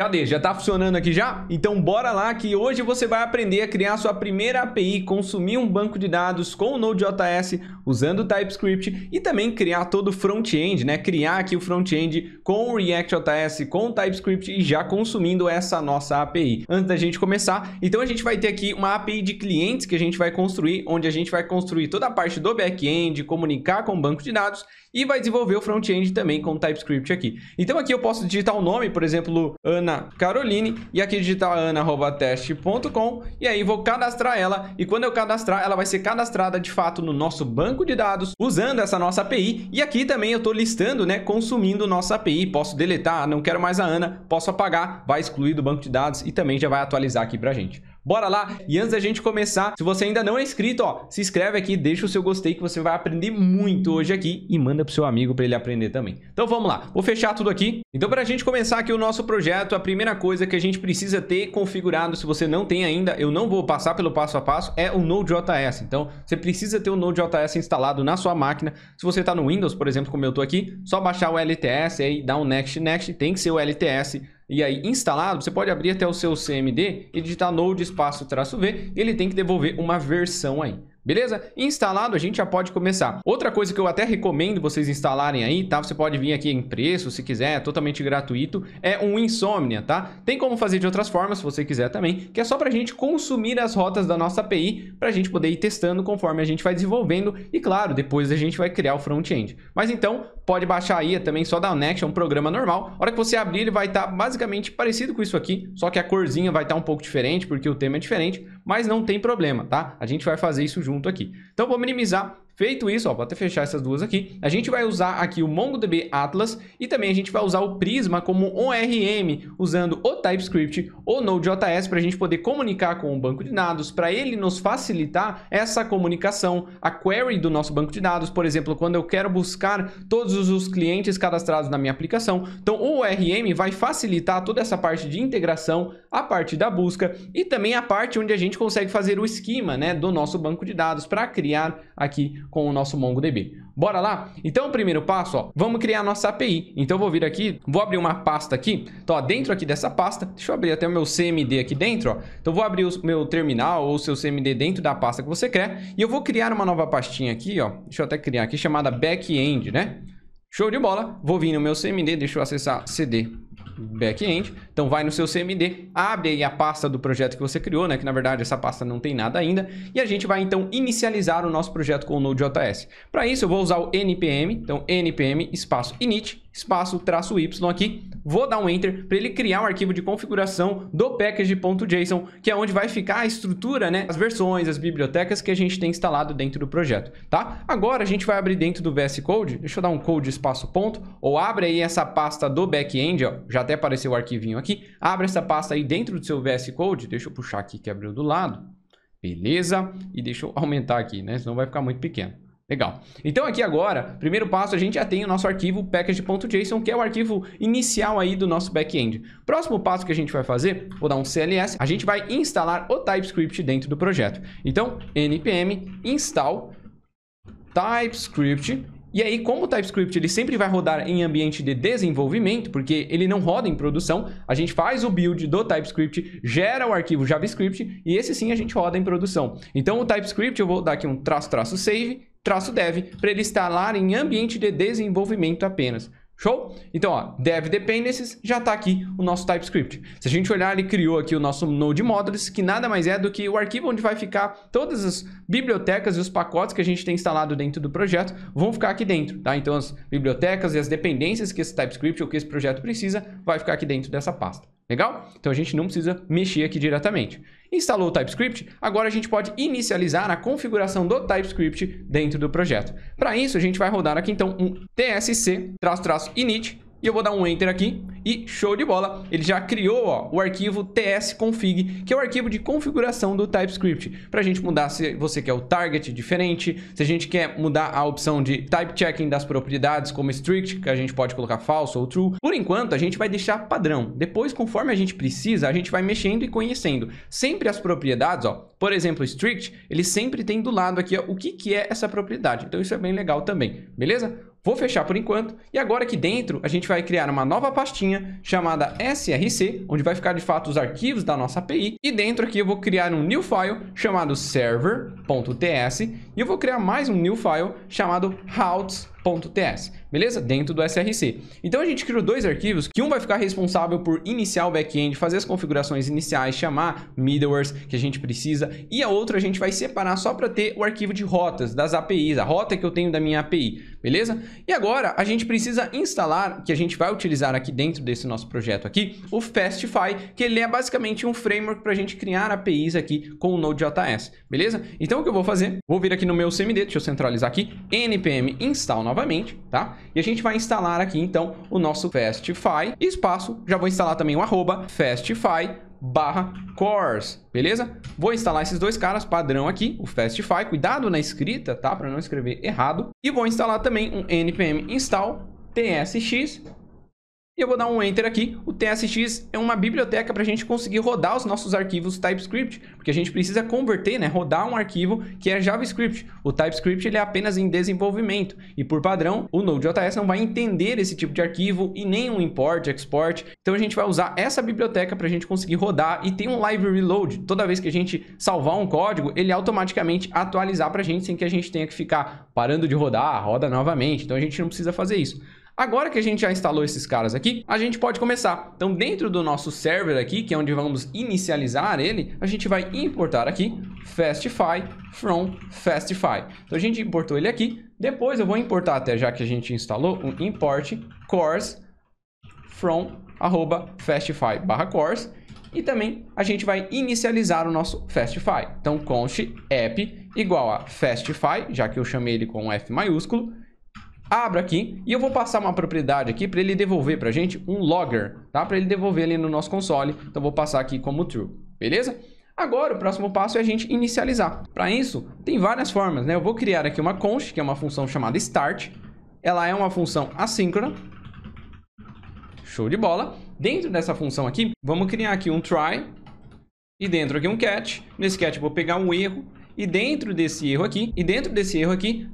Cadê? Já tá funcionando aqui já? Então bora lá que hoje você vai aprender a criar sua primeira API, consumir um banco de dados com o Node.js usando o TypeScript e também criar todo o front-end, né? Criar aqui o front-end com o React.js, com o TypeScript e já consumindo essa nossa API. Antes da gente começar, então a gente vai ter aqui uma API de clientes que a gente vai construir, onde a gente vai construir toda a parte do back-end, comunicar com o banco de dados e vai desenvolver o front-end também com o TypeScript aqui. Então aqui eu posso digitar o nome, por exemplo, Ana Caroline, e aqui digitar ana@teste.com, e aí vou cadastrar ela, e quando eu cadastrar, ela vai ser cadastrada de fato no nosso banco de dados, usando essa nossa API, e aqui também eu estou listando, né, consumindo nossa API, posso deletar, não quero mais a Ana, posso apagar, vai excluir do banco de dados e também já vai atualizar aqui pra gente. Bora lá? E antes da gente começar, se você ainda não é inscrito, ó, se inscreve aqui, deixa o seu gostei que você vai aprender muito hoje aqui e manda pro seu amigo para ele aprender também. Então vamos lá, vou fechar tudo aqui. Então para a gente começar aqui o nosso projeto, a primeira coisa que a gente precisa ter configurado, se você não tem ainda, eu não vou passar pelo passo a passo, é o Node.js. Então você precisa ter o Node.js instalado na sua máquina. Se você está no Windows, por exemplo, como eu tô aqui, só baixar o LTS, aí dá um next, tem que ser o LTS. E aí, instalado, você pode abrir até o seu CMD e digitar node --v, ele tem que devolver uma versão aí. Beleza? Instalado, a gente já pode começar. Outra coisa que eu até recomendo vocês instalarem aí, tá? Você pode vir aqui em preço, se quiser, é totalmente gratuito. É um Insomnia, tá? Tem como fazer de outras formas, se você quiser também, que é só pra gente consumir as rotas da nossa API, pra gente poder ir testando conforme a gente vai desenvolvendo. E claro, depois a gente vai criar o front-end. Mas então, pode baixar aí, é também só dar o Next, é um programa normal. A hora que você abrir, ele vai estar basicamente parecido com isso aqui, só que a corzinha vai estar um pouco diferente, porque o tema é diferente, mas não tem problema, tá? A gente vai fazer isso junto aqui. Então vou minimizar. Feito isso, ó, vou até fechar essas duas aqui. A gente vai usar aqui o MongoDB Atlas e também a gente vai usar o Prisma como ORM, usando o TypeScript ou Node.js para a gente poder comunicar com o banco de dados, para ele nos facilitar essa comunicação, a query do nosso banco de dados, por exemplo, quando eu quero buscar todos os clientes cadastrados na minha aplicação. Então o ORM vai facilitar toda essa parte de integração, a parte da busca e também a parte onde a gente consegue fazer o esquema, né, do nosso banco de dados para criar aqui com o nosso MongoDB. Bora lá? Então o primeiro passo, ó, vamos criar a nossa API. Então eu vou vir aqui, vou abrir uma pasta aqui. Então ó, dentro aqui dessa pasta, deixa eu abrir até o meu CMD aqui dentro, ó. Então eu vou abrir o meu terminal ou o seu CMD dentro da pasta que você quer e eu vou criar uma nova pastinha aqui, ó. Deixa eu até criar aqui, chamada backend, né? Show de bola. Vou vir no meu CMD, deixa eu acessar CD backend. Então vai no seu CMD, abre aí a pasta do projeto que você criou, né? Que na verdade essa pasta não tem nada ainda. E a gente vai então inicializar o nosso projeto com o Node.js. Para isso eu vou usar o npm, então npm espaço init espaço -y aqui. Vou dar um enter para ele criar um arquivo de configuração do package.json, que é onde vai ficar a estrutura, né? As versões, as bibliotecas que a gente tem instalado dentro do projeto, tá? Agora a gente vai abrir dentro do VS Code, deixa eu dar um code espaço ponto, ou abre aí essa pasta do back-end, ó, já até apareceu o arquivinho aqui, abre essa pasta aí dentro do seu VS Code, deixa eu puxar aqui que abriu do lado, beleza? E deixa eu aumentar aqui, né? Senão vai ficar muito pequeno. Legal. Então aqui agora, primeiro passo, a gente já tem o nosso arquivo package.json, que é o arquivo inicial aí do nosso back-end. Próximo passo que a gente vai fazer, vou dar um CLS, a gente vai instalar o TypeScript dentro do projeto. Então, npm install TypeScript. E aí, como o TypeScript ele sempre vai rodar em ambiente de desenvolvimento, porque ele não roda em produção, a gente faz o build do TypeScript, gera o arquivo JavaScript e esse sim a gente roda em produção. Então o TypeScript eu vou dar aqui um --save -dev para ele instalar em ambiente de desenvolvimento apenas. Show? Então, ó, dev dependencies, já está aqui o nosso TypeScript. Se a gente olhar, ele criou aqui o nosso Node Modules, que nada mais é do que o arquivo onde vai ficar todas as bibliotecas e os pacotes que a gente tem instalado dentro do projeto, vão ficar aqui dentro, tá? Então, as bibliotecas e as dependências que esse TypeScript ou que esse projeto precisa, vai ficar aqui dentro dessa pasta. Legal? Então, a gente não precisa mexer aqui diretamente. Instalou o TypeScript, agora a gente pode inicializar a configuração do TypeScript dentro do projeto. Para isso, a gente vai rodar aqui então um tsc-init e eu vou dar um enter aqui e show de bola, ele já criou, ó, o arquivo tsconfig, que é o arquivo de configuração do TypeScript, para a gente mudar se você quer o target diferente, se a gente quer mudar a opção de type checking das propriedades como strict, que a gente pode colocar false ou true. Por enquanto a gente vai deixar padrão, depois conforme a gente precisa, a gente vai mexendo e conhecendo. Sempre as propriedades, ó, por exemplo, strict, ele sempre tem do lado aqui, ó, o que é essa propriedade, então isso é bem legal também, beleza? Vou fechar por enquanto. E agora aqui dentro, a gente vai criar uma nova pastinha chamada src, onde vai ficar de fato os arquivos da nossa API. E dentro aqui eu vou criar um new file chamado server.ts. E eu vou criar mais um new file chamado routes.ts, beleza? Dentro do src. Então a gente criou dois arquivos, que um vai ficar responsável por iniciar o back-end, fazer as configurações iniciais, chamar middlewares que a gente precisa, e a outra a gente vai separar só para ter o arquivo de rotas das APIs, a rota que eu tenho da minha API, beleza? E agora a gente precisa instalar, que a gente vai utilizar aqui dentro desse nosso projeto aqui, o Fastify, que ele é basicamente um framework para a gente criar APIs aqui com o Node.js, beleza? Então o que eu vou fazer? Vou vir aqui no meu CMD, deixa eu centralizar aqui, npm install novamente, tá? E a gente vai instalar aqui, então, o nosso Fastify, espaço, já vou instalar também o @fastify/cores, beleza? Vou instalar esses dois caras, padrão aqui, o Fastify, cuidado na escrita, tá? Para não escrever errado. E vou instalar também um npm install tsx. E eu vou dar um Enter aqui. O TSX é uma biblioteca para a gente conseguir rodar os nossos arquivos TypeScript, porque a gente precisa converter, né, rodar um arquivo que é JavaScript. O TypeScript ele é apenas em desenvolvimento e, por padrão, o Node.js não vai entender esse tipo de arquivo e nem um import, export. Então a gente vai usar essa biblioteca para a gente conseguir rodar e tem um live reload. Toda vez que a gente salvar um código, ele automaticamente atualizar para a gente sem que a gente tenha que ficar parando de rodar, roda novamente. Então a gente não precisa fazer isso. Agora que a gente já instalou esses caras aqui, a gente pode começar. Então, dentro do nosso server aqui, que é onde vamos inicializar ele, a gente vai importar aqui Fastify from Fastify. Então, a gente importou ele aqui. Depois, eu vou importar, até já que a gente instalou, um import cores from @fastify/cores. E também a gente vai inicializar o nosso Fastify. Então, const app igual a Fastify, já que eu chamei ele com um F maiúsculo. Abro aqui e eu vou passar uma propriedade aqui para ele devolver para a gente um logger, tá? Para ele devolver ali no nosso console. Então, vou passar aqui como true, beleza? Agora, o próximo passo é a gente inicializar. Para isso, tem várias formas, né? Eu vou criar aqui uma const, que é uma função chamada start. Ela é uma função assíncrona. Show de bola. Dentro dessa função aqui, vamos criar aqui um try. E dentro aqui um catch. Nesse catch eu vou pegar um erro. E dentro desse erro aqui,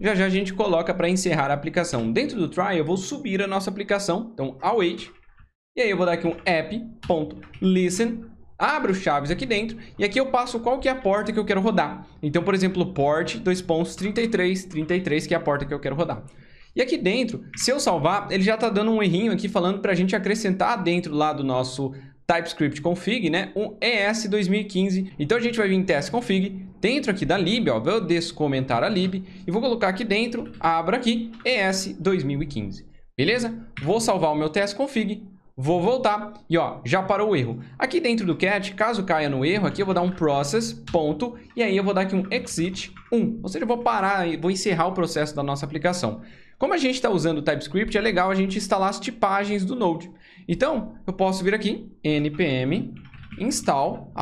já já a gente coloca para encerrar a aplicação. Dentro do try, eu vou subir a nossa aplicação. Então, await. E aí eu vou dar aqui um app.listen. Abro chaves aqui dentro. E aqui eu passo qual que é a porta que eu quero rodar. Então, por exemplo, port 2.33, que é a porta que eu quero rodar. E aqui dentro, se eu salvar, ele já está dando um errinho aqui falando para a gente acrescentar dentro lá do nosso TypeScript config, né, um ES 2015. Então a gente vai vir em test config, dentro aqui da lib, ó, vou descomentar a lib e vou colocar aqui dentro, abro aqui, ES 2015. Beleza? Vou salvar o meu test config, vou voltar e ó, já parou o erro. Aqui dentro do catch, caso caia no erro, aqui eu vou dar um process, ponto, e aí eu vou dar aqui um exit 1. Ou seja, eu vou parar, vou encerrar o processo da nossa aplicação. Como a gente está usando o TypeScript, é legal a gente instalar as tipagens do Node. Então, eu posso vir aqui, npm install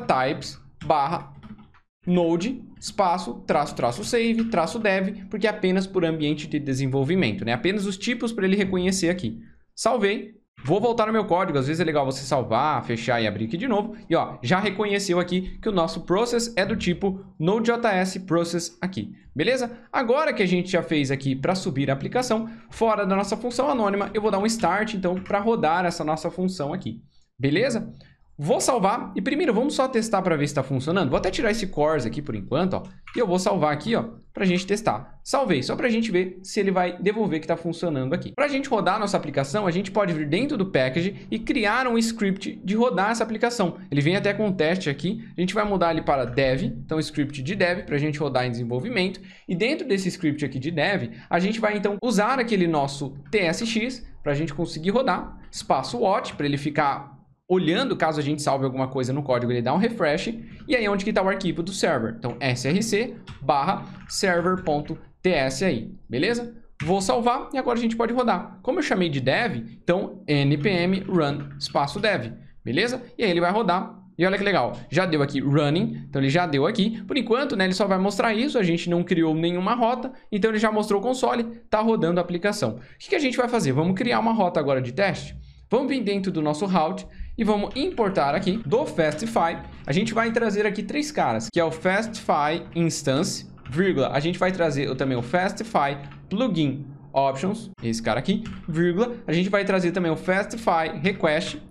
@types/node espaço --save --dev, porque é apenas por ambiente de desenvolvimento, né? Apenas os tipos para ele reconhecer aqui. Salvei. Vou voltar no meu código, às vezes é legal você salvar, fechar e abrir aqui de novo. E ó, já reconheceu aqui que o nosso process é do tipo Node.js process aqui. Beleza? Agora que a gente já fez aqui para subir a aplicação, fora da nossa função anônima, eu vou dar um start, então, para rodar essa nossa função aqui. Beleza? Vou salvar e primeiro vamos só testar para ver se está funcionando. Vou até tirar esse cores aqui por enquanto, ó. E eu vou salvar aqui, ó, para a gente testar. Salvei, só para a gente ver se ele vai devolver que está funcionando aqui. Para a gente rodar a nossa aplicação, a gente pode vir dentro do package e criar um script de rodar essa aplicação. Ele vem até com um teste aqui. A gente vai mudar ele para dev, então script de dev para a gente rodar em desenvolvimento. E dentro desse script aqui de dev, a gente vai então usar aquele nosso TSX para a gente conseguir rodar. Espaço watch para ele ficar olhando, caso a gente salve alguma coisa no código, ele dá um refresh. E aí é onde que está o arquivo do server. Então, src/server.ts aí, beleza? Vou salvar e agora a gente pode rodar. Como eu chamei de dev, então npm run espaço dev, beleza? E aí ele vai rodar. E olha que legal, já deu aqui running, então ele já deu aqui. Por enquanto, né, ele só vai mostrar isso, a gente não criou nenhuma rota, então ele já mostrou o console, tá rodando a aplicação. O que a gente vai fazer? Vamos criar uma rota agora de teste. Vamos vir dentro do nosso route e vamos importar aqui do Fastify. A gente vai trazer aqui três caras, que é o Fastify Instance, vírgula. A gente vai trazer também o Fastify Plugin options, esse cara aqui, vírgula, a gente vai trazer também o Fastify Request,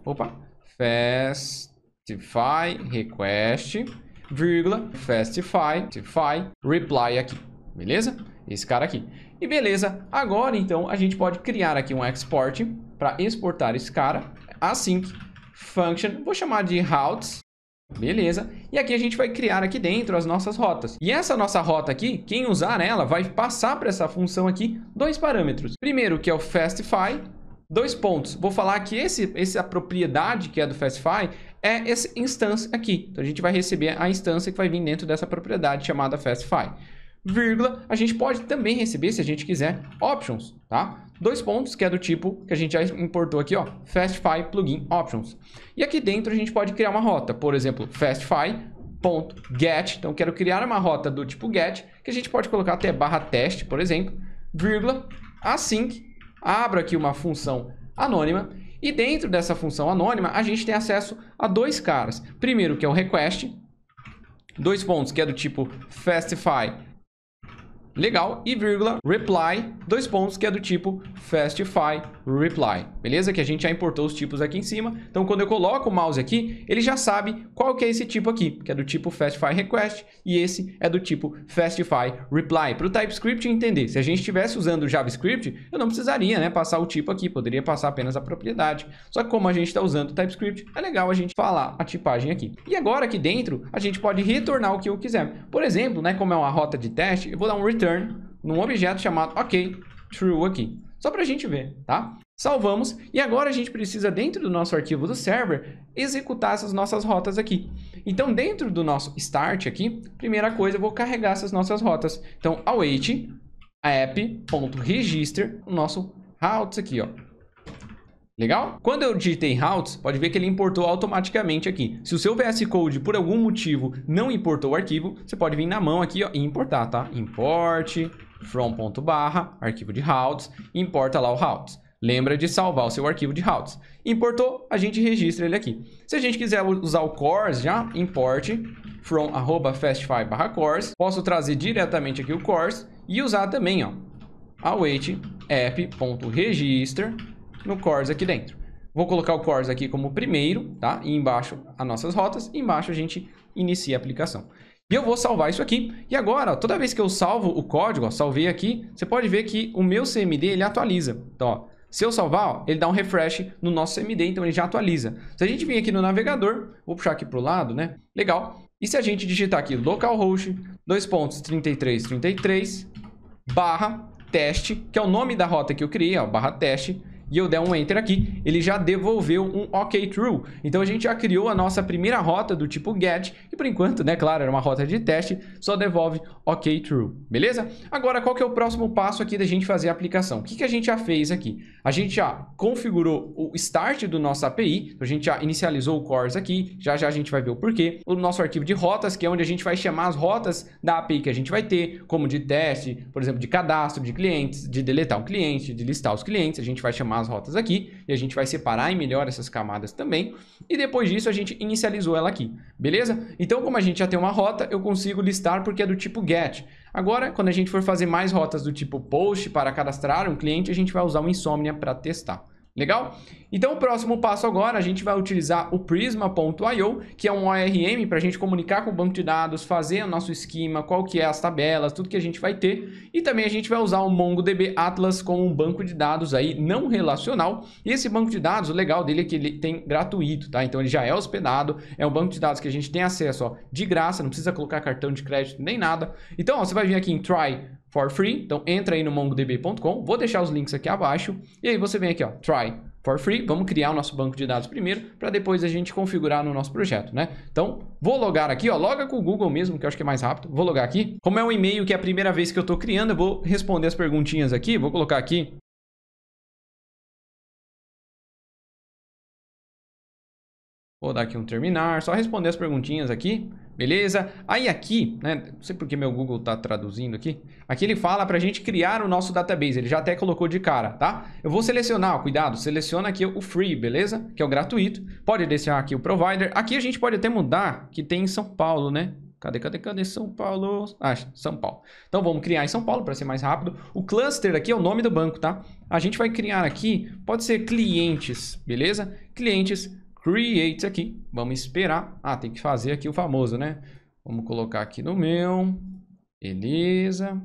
Fastify Request, vírgula, Fastify Reply aqui, beleza? Esse cara aqui. E beleza, agora então a gente pode criar aqui um export para exportar esse cara, async function, vou chamar de routes, beleza? E aqui a gente vai criar aqui dentro as nossas rotas. E essa nossa rota aqui, quem usar ela vai passar para essa função aqui dois parâmetros. Primeiro que é o Fastify, dois pontos. Vou falar que essa propriedade que é do Fastify é essa instância aqui. Então a gente vai receber a instância que vai vir dentro dessa propriedade chamada Fastify. Vírgula, a gente pode também receber, se a gente quiser, options, tá? Dois pontos, que é do tipo que a gente já importou aqui, ó, Fastify Plugin Options. E aqui dentro a gente pode criar uma rota, por exemplo, Fastify.get. Então, quero criar uma rota do tipo get, que a gente pode colocar até /teste, por exemplo, vírgula, async, abro aqui uma função anônima, e dentro dessa função anônima a gente tem acesso a dois caras. Primeiro, que é o request, dois pontos, que é do tipo Fastify legal, e vírgula, reply, dois pontos, que é do tipo Fastify Reply, beleza? Que a gente já importou os tipos aqui em cima, então quando eu coloco o mouse aqui, ele já sabe qual que é esse tipo aqui, que é do tipo Fastify Request, e esse é do tipo Fastify Reply, para o TypeScript entender. Se a gente estivesse usando o JavaScript, eu não precisaria, né, passar o tipo aqui, poderia passar apenas a propriedade, só que como a gente está usando o TypeScript, é legal a gente falar a tipagem aqui. E agora aqui dentro, a gente pode retornar o que eu quiser. Por exemplo, né, como é uma rota de teste, eu vou dar um return num objeto chamado true aqui, só para a gente ver, tá? Salvamos, e agora a gente precisa, dentro do nosso arquivo do server, executar essas nossas rotas aqui. Então, dentro do nosso start aqui, primeira coisa, eu vou carregar essas nossas rotas. Então, await app.register o nosso routes aqui, ó. Legal? Quando eu digitei routes, pode ver que ele importou automaticamente aqui. Se o seu VS Code, por algum motivo, não importou o arquivo, você pode vir na mão aqui, ó, e importar, tá? Import from arquivo de routes, e importa lá o routes. Lembra de salvar o seu arquivo de routes. Importou, a gente registra ele aqui. Se a gente quiser usar o cors já, import from @fastify/cors. Posso trazer diretamente aqui o cors e usar também, ó, await app.register no cors aqui dentro. Vou colocar o cors aqui como primeiro, tá? E embaixo as nossas rotas, e embaixo a gente inicia a aplicação. E eu vou salvar isso aqui. E agora, ó, toda vez que eu salvo o código, ó, salvei aqui, você pode ver que o meu CMD ele atualiza. Então, ó, se eu salvar, ó, ele dá um refresh no nosso CMD, então ele já atualiza. Se a gente vir aqui no navegador, vou puxar aqui para o lado, né? Legal. E se a gente digitar aqui localhost 2.3333 /teste, que é o nome da rota que eu criei, ó, /teste, e eu der um enter aqui, ele já devolveu um OK True. Então a gente já criou a nossa primeira rota do tipo get, e por enquanto, né, claro, era uma rota de teste, só devolve OK True, beleza? Agora, qual que é o próximo passo aqui da gente fazer a aplicação? O que que a gente já fez aqui? A gente já configurou o start do nosso API, a gente já inicializou o cors aqui, já a gente vai ver o porquê. O nosso arquivo de rotas, que é onde a gente vai chamar as rotas da API que a gente vai ter, como de teste, por exemplo, de cadastro de clientes, de deletar um cliente, de listar os clientes, a gente vai chamar as rotas aqui, e a gente vai separar e melhor essas camadas também, e depois disso a gente inicializou ela aqui, beleza? Então, como a gente já tem uma rota, eu consigo listar porque é do tipo get. Agora, quando a gente for fazer mais rotas do tipo post para cadastrar um cliente, a gente vai usar o Insomnia para testar. Legal? Então, o próximo passo agora, a gente vai utilizar o Prisma.io, que é um ORM para a gente comunicar com o banco de dados, fazer o nosso esquema, qual que é as tabelas, tudo que a gente vai ter. E também a gente vai usar o MongoDB Atlas como um banco de dados aí não relacional. E esse banco de dados, o legal dele é que ele tem gratuito, tá? Então, ele já é hospedado, é um banco de dados que a gente tem acesso, ó, de graça, não precisa colocar cartão de crédito nem nada. Então, ó, você vai vir aqui em Try for free, então entra aí no mongodb.com, vou deixar os links aqui abaixo, e aí você vem aqui, ó, try for free, vamos criar o nosso banco de dados primeiro, para depois a gente configurar no nosso projeto, né? Então, vou logar aqui, ó, loga com o Google mesmo, que eu acho que é mais rápido, vou logar aqui. Como é um e-mail que é a primeira vez que eu tô criando, eu vou responder as perguntinhas aqui, vou colocar aqui. Vou dar aqui um terminar, só responder as perguntinhas aqui, beleza? Aí aqui, né, não sei porque meu Google tá traduzindo aqui, aqui ele fala pra gente criar o nosso database, ele já até colocou de cara, tá? Eu vou selecionar, ó, cuidado, seleciona aqui o free, beleza? Que é o gratuito, pode deixar aqui o provider, aqui a gente pode até mudar, que tem em São Paulo, né? Cadê São Paulo? Ah, São Paulo. Então vamos criar em São Paulo para ser mais rápido. O cluster aqui é o nome do banco, tá? A gente vai criar aqui, pode ser clientes, beleza? Clientes, create aqui. Vamos esperar. Ah, tem que fazer aqui o famoso, né? Vamos colocar aqui no meu. Beleza.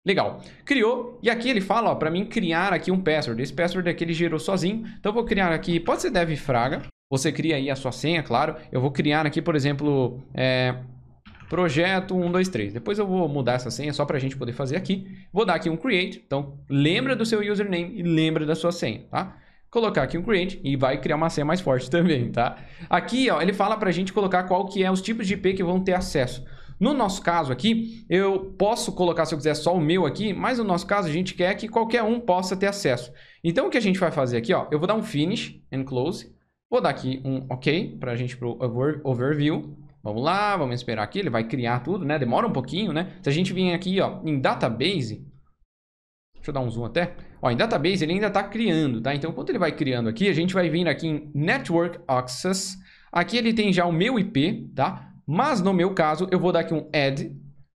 Legal. Criou. E aqui ele fala, para mim criar aqui um password. Esse password aqui ele gerou sozinho. Então eu vou criar aqui, pode ser dev fraga. Você cria aí a sua senha, claro. Eu vou criar aqui, por exemplo, projeto 123. Depois eu vou mudar essa senha só para a gente poder fazer aqui. Vou dar aqui um create. Então, lembra do seu username e lembra da sua senha, tá? Colocar aqui um create e vai criar uma senha mais forte também, tá? Aqui, ó, ele fala para a gente colocar qual que é os tipos de IP que vão ter acesso. No nosso caso aqui, eu posso colocar, se eu quiser, só o meu aqui, mas no nosso caso a gente quer que qualquer um possa ter acesso. Então, o que a gente vai fazer aqui, ó, eu vou dar um finish and close. Vou dar aqui um OK para a gente pro overview. Vamos lá, vamos esperar aqui. Ele vai criar tudo, né? Demora um pouquinho, né? Se a gente vir aqui, ó, em database, deixa eu dar um zoom até. Ó, em database ele ainda está criando, tá? Então, enquanto ele vai criando aqui, a gente vai vir aqui em Network Access. Aqui ele tem já o meu IP, tá? Mas no meu caso, eu vou dar aqui um Add,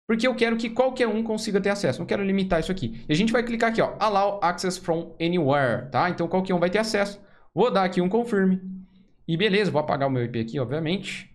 porque eu quero que qualquer um consiga ter acesso. Não quero limitar isso aqui. E a gente vai clicar aqui, ó, Allow Access from Anywhere, tá? Então, qualquer um vai ter acesso. Vou dar aqui um Confirm. E beleza, vou apagar o meu IP aqui, obviamente.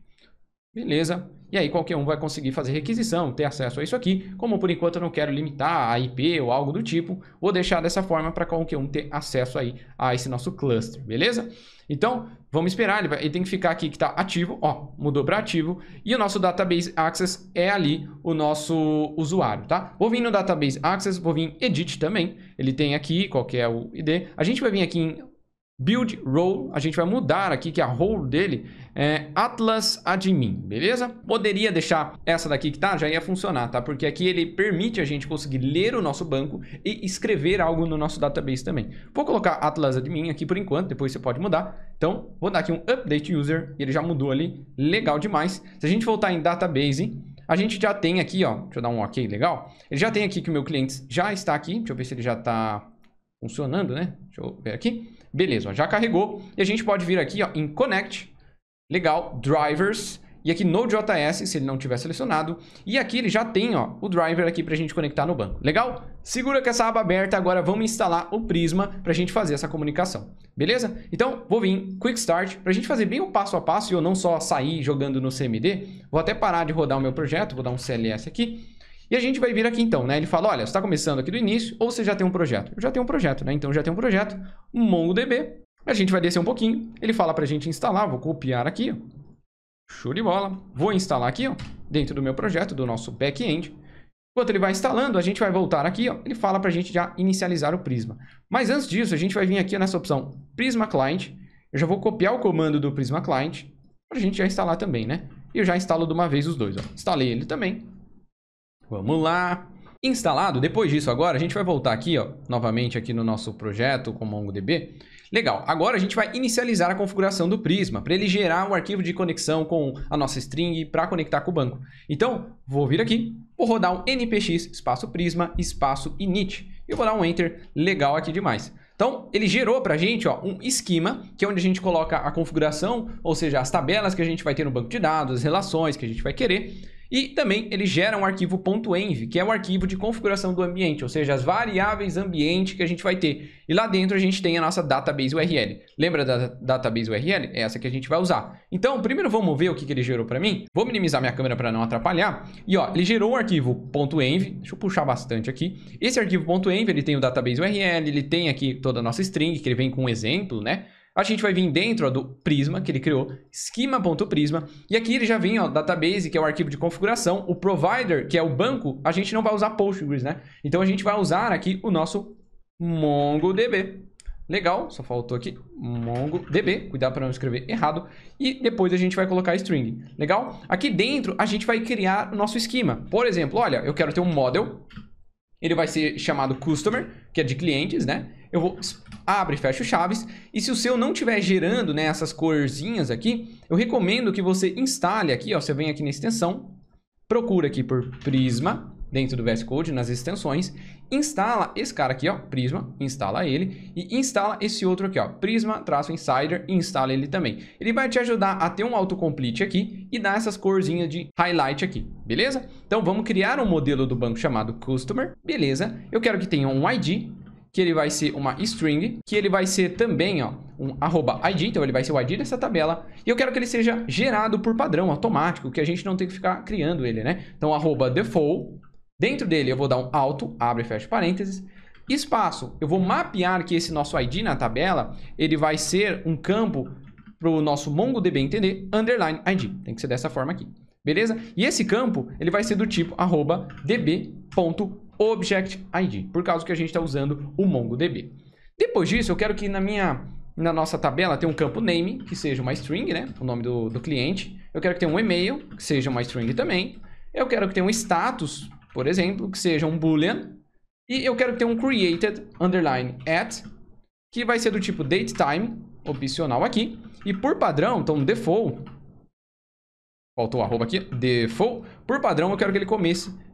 Beleza. E aí qualquer um vai conseguir fazer requisição, ter acesso a isso aqui. Como por enquanto eu não quero limitar a IP ou algo do tipo, vou deixar dessa forma para qualquer um ter acesso aí a esse nosso cluster, beleza? Então, vamos esperar, ele tem que ficar aqui que está ativo, ó, mudou para ativo. E o nosso Database Access é ali o nosso usuário, tá? Vou vir no Database Access, vou vir em Edit também. Ele tem aqui, qual que é o ID. A gente vai vir aqui em Build Role, a gente vai mudar aqui que a role dele é Atlas Admin, beleza? Poderia deixar essa daqui que tá, já ia funcionar, tá? Porque aqui ele permite a gente conseguir ler o nosso banco e escrever algo no nosso database também. Vou colocar Atlas Admin aqui por enquanto, depois você pode mudar. Então, vou dar aqui um Update User, ele já mudou ali, legal demais. Se a gente voltar em Database, a gente já tem aqui, ó, deixa eu dar um OK, legal. Ele já tem aqui que o meu cliente já está aqui, deixa eu ver se ele já tá funcionando, né? Deixa eu ver aqui. Beleza, ó, já carregou. E a gente pode vir aqui ó, em Connect. Legal, Drivers. E aqui Node.js, se ele não tiver selecionado. E aqui ele já tem ó, o driver aqui para a gente conectar no banco. Legal? Segura com essa aba aberta. Agora vamos instalar o Prisma para a gente fazer essa comunicação. Beleza? Então, vou vir em Quick Start para a gente fazer bem o passo a passo e eu não só sair jogando no CMD. Vou até parar de rodar o meu projeto. Vou dar um CLS aqui. E a gente vai vir aqui então, né? Ele fala, olha, você está começando aqui do início ou você já tem um projeto? Eu já tenho um projeto, né? Então, já tenho um projeto, um MongoDB. A gente vai descer um pouquinho. Ele fala para a gente instalar, vou copiar aqui, ó. Show de bola. Vou instalar aqui, ó, dentro do meu projeto, do nosso back-end. Enquanto ele vai instalando, a gente vai voltar aqui, ó. Ele fala para a gente já inicializar o Prisma. Mas antes disso, a gente vai vir aqui nessa opção Prisma Client. Eu já vou copiar o comando do Prisma Client para a gente já instalar também, né? E eu já instalo de uma vez os dois, ó. Instalei ele também. Vamos lá. Instalado, depois disso agora, a gente vai voltar aqui, ó, novamente aqui no nosso projeto com MongoDB. Legal, agora a gente vai inicializar a configuração do Prisma, para ele gerar um arquivo de conexão com a nossa string para conectar com o banco. Então, vou vir aqui, vou rodar um npx, espaço Prisma, espaço init. E eu vou dar um Enter, legal aqui demais. Então, ele gerou para a gente ó, um esquema, que é onde a gente coloca a configuração, ou seja, as tabelas que a gente vai ter no banco de dados, as relações que a gente vai querer. E também ele gera um arquivo .env, que é o arquivo de configuração do ambiente, ou seja, as variáveis ambiente que a gente vai ter. E lá dentro a gente tem a nossa database URL. Lembra da database URL? É essa que a gente vai usar. Então, primeiro vamos ver o que ele gerou para mim. Vou minimizar minha câmera para não atrapalhar. E ó, ele gerou um arquivo .env. Deixa eu puxar bastante aqui. Esse arquivo .env, ele tem o database URL, ele tem aqui toda a nossa string, que ele vem com um exemplo, né? A gente vai vir dentro ó, do Prisma, que ele criou, schema.prisma, e aqui ele já vem, ó, database, que é o arquivo de configuração, o provider, que é o banco, a gente não vai usar Postgres, né? Então a gente vai usar aqui o nosso MongoDB. Legal, só faltou aqui MongoDB, cuidado para não escrever errado, e depois a gente vai colocar string. Legal? Aqui dentro a gente vai criar o nosso esquema. Por exemplo, olha, eu quero ter um model, ele vai ser chamado customer, que é de clientes, né? Eu vou abre e fecho chaves. E se o seu não estiver gerando, né, essas corzinhas aqui, eu recomendo que você instale aqui, ó, você vem aqui na extensão, procura aqui por Prisma, dentro do VS Code, nas extensões, instala esse cara aqui, ó, Prisma, instala ele, e instala esse outro aqui, ó, Prisma-Insider, e instala ele também. Ele vai te ajudar a ter um autocomplete aqui e dar essas corzinhas de highlight aqui, beleza? Então vamos criar um modelo do banco chamado Customer, beleza? Eu quero que tenha um ID, que ele vai ser uma string, que ele vai ser também, ó, um @id, então ele vai ser o ID dessa tabela, e eu quero que ele seja gerado por padrão, automático, que a gente não tem que ficar criando ele, né? Então, @default, dentro dele eu vou dar um alto, abre e fecha parênteses, espaço, eu vou mapear que esse nosso ID na tabela, ele vai ser um campo para o nosso MongoDB entender, underline ID, tem que ser dessa forma aqui, beleza? E esse campo, ele vai ser do tipo @db.objectID, por causa que a gente está usando o MongoDB. Depois disso, eu quero que na nossa tabela tenha um campo name, que seja uma string, né? O nome do cliente. Eu quero que tenha um e-mail, que seja uma string também. Eu quero que tenha um status, por exemplo, que seja um boolean. E eu quero que tenha um created underline at, que vai ser do tipo datetime, opcional aqui. E por padrão, então default, faltou o arroba aqui, default, por padrão eu quero que ele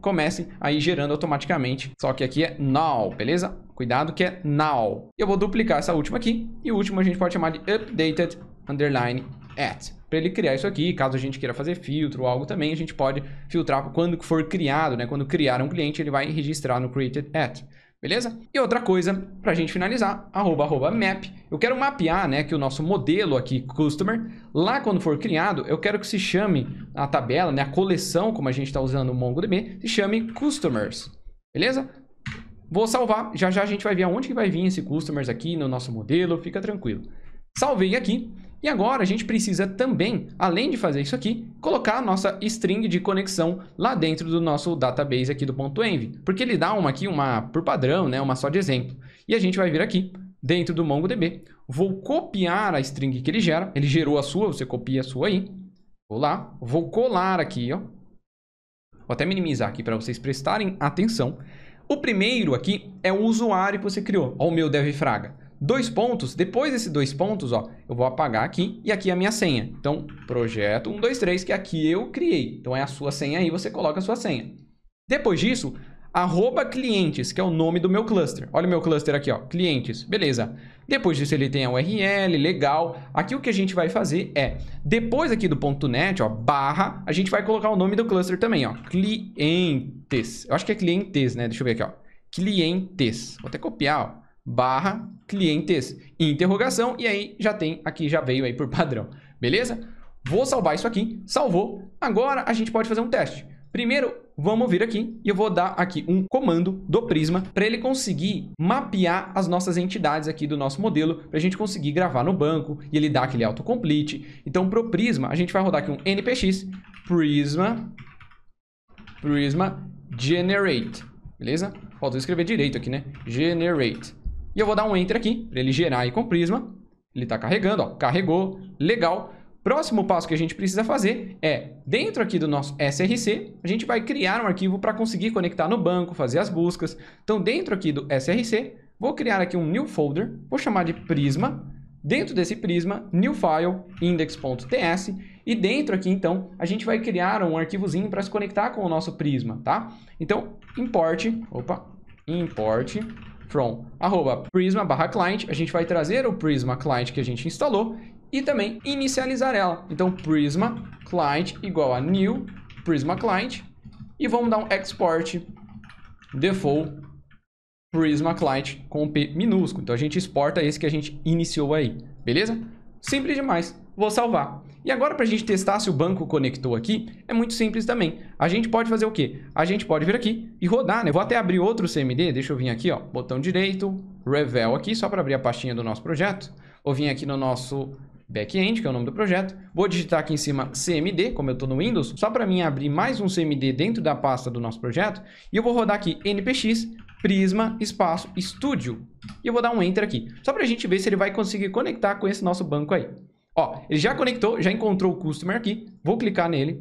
comece aí gerando automaticamente, só que aqui é now, beleza? Cuidado que é now. Eu vou duplicar essa última aqui, e o último a gente pode chamar de updated underline at, para ele criar isso aqui. Caso a gente queira fazer filtro ou algo também, a gente pode filtrar quando for criado, né? Quando criar um cliente, ele vai registrar no created at. Beleza? E outra coisa, para a gente finalizar, @map. Eu quero mapear, né, que o nosso modelo aqui, Customer, lá quando for criado, eu quero que se chame a tabela, né, a coleção, como a gente está usando o MongoDB, se chame Customers. Beleza? Vou salvar. Já já a gente vai ver aonde que vai vir esse Customers aqui no nosso modelo. Fica tranquilo. Salvei aqui. E agora a gente precisa também, além de fazer isso aqui, colocar a nossa string de conexão lá dentro do nosso database aqui do .env. Porque ele dá uma aqui, uma por padrão, né, uma só de exemplo. E a gente vai vir aqui, dentro do MongoDB. Vou copiar a string que ele gera. Ele gerou a sua, você copia a sua aí. Vou lá, vou colar aqui, ó. Vou até minimizar aqui para vocês prestarem atenção. O primeiro aqui é o usuário que você criou. Ó, o meu devfraga. 2 pontos, depois desses 2 pontos, ó, eu vou apagar aqui e aqui é a minha senha. Então, projeto 123, que aqui eu criei. Então, é a sua senha aí, você coloca a sua senha. Depois disso, @clientes, que é o nome do meu cluster. Olha o meu cluster aqui, ó, clientes, beleza. Depois disso, ele tem a URL, legal. Aqui o que a gente vai fazer é, depois aqui do .net, ó, barra, a gente vai colocar o nome do cluster também, ó, clientes. Eu acho que é clientes, né? Deixa eu ver aqui, ó, clientes. Vou até copiar, ó. Barra clientes, interrogação, e aí já tem, aqui já veio aí por padrão, beleza? Vou salvar isso aqui, salvou. Agora a gente pode fazer um teste. Primeiro, vamos vir aqui e eu vou dar aqui um comando do Prisma para ele conseguir mapear as nossas entidades aqui do nosso modelo, para a gente conseguir gravar no banco e ele dar aquele autocomplete. Então, para o Prisma, a gente vai rodar aqui um npx Prisma generate, beleza? Faltou escrever direito aqui, né? Generate. E eu vou dar um Enter aqui, para ele gerar aí com o Prisma. Ele está carregando, ó, carregou, legal. Próximo passo que a gente precisa fazer é, dentro aqui do nosso SRC, a gente vai criar um arquivo para conseguir conectar no banco, fazer as buscas. Então, dentro aqui do SRC, vou criar aqui um new folder, vou chamar de Prisma. Dentro desse Prisma, new file, index.ts. E dentro aqui, então, a gente vai criar um arquivozinho para se conectar com o nosso Prisma, tá? Então, import from @prisma/client, a gente vai trazer o Prisma Client que a gente instalou e também inicializar ela. Então, Prisma Client igual a new Prisma Client e vamos dar um export default Prisma Client com P minúsculo. Então, a gente exporta esse que a gente iniciou aí, beleza? Simples demais. Vou salvar. E agora, para a gente testar se o banco conectou aqui, é muito simples também. A gente pode fazer o quê? A gente pode vir aqui e rodar, né? Vou até abrir outro CMD. Deixa eu vir aqui, ó. Botão direito, Revel aqui, só para abrir a pastinha do nosso projeto. Vou vir aqui no nosso back-end, que é o nome do projeto. Vou digitar aqui em cima CMD, como eu estou no Windows, só para mim abrir mais um CMD dentro da pasta do nosso projeto. E eu vou rodar aqui npx Prisma espaço Studio. E eu vou dar um Enter aqui, só para a gente ver se ele vai conseguir conectar com esse nosso banco aí. Ó, ele já conectou, já encontrou o Customer aqui. Vou clicar nele.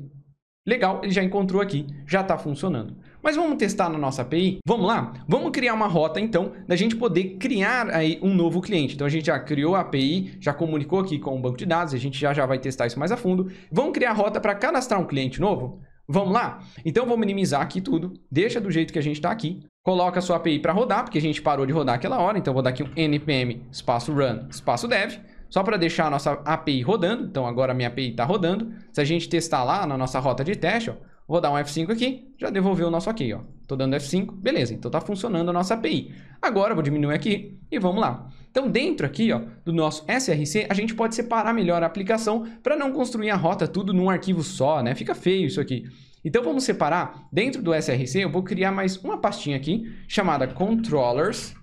Legal, ele já encontrou aqui, já está funcionando. Mas vamos testar na nossa API? Vamos lá? Vamos criar uma rota, então, da gente poder criar aí um novo cliente. Então, a gente já criou a API, já comunicou aqui com o banco de dados, a gente já vai testar isso mais a fundo. Vamos criar a rota para cadastrar um cliente novo? Vamos lá? Então, vou minimizar aqui tudo. Deixa do jeito que a gente está aqui. Coloca a sua API para rodar, porque a gente parou de rodar aquela hora. Então, vou dar aqui um npm espaço run espaço dev. Só para deixar a nossa API rodando. Então, agora a minha API está rodando. Se a gente testar lá na nossa rota de teste, ó, vou dar um F5 aqui. Já devolveu o nosso ok, ó. Estou dando F5. Beleza, então está funcionando a nossa API. Agora, vou diminuir aqui e vamos lá. Então, dentro aqui, ó, do nosso SRC, a gente pode separar melhor a aplicação para não construir a rota tudo num arquivo só, né? Fica feio isso aqui. Então, vamos separar. Dentro do SRC, eu vou criar mais uma pastinha aqui, chamada Controllers.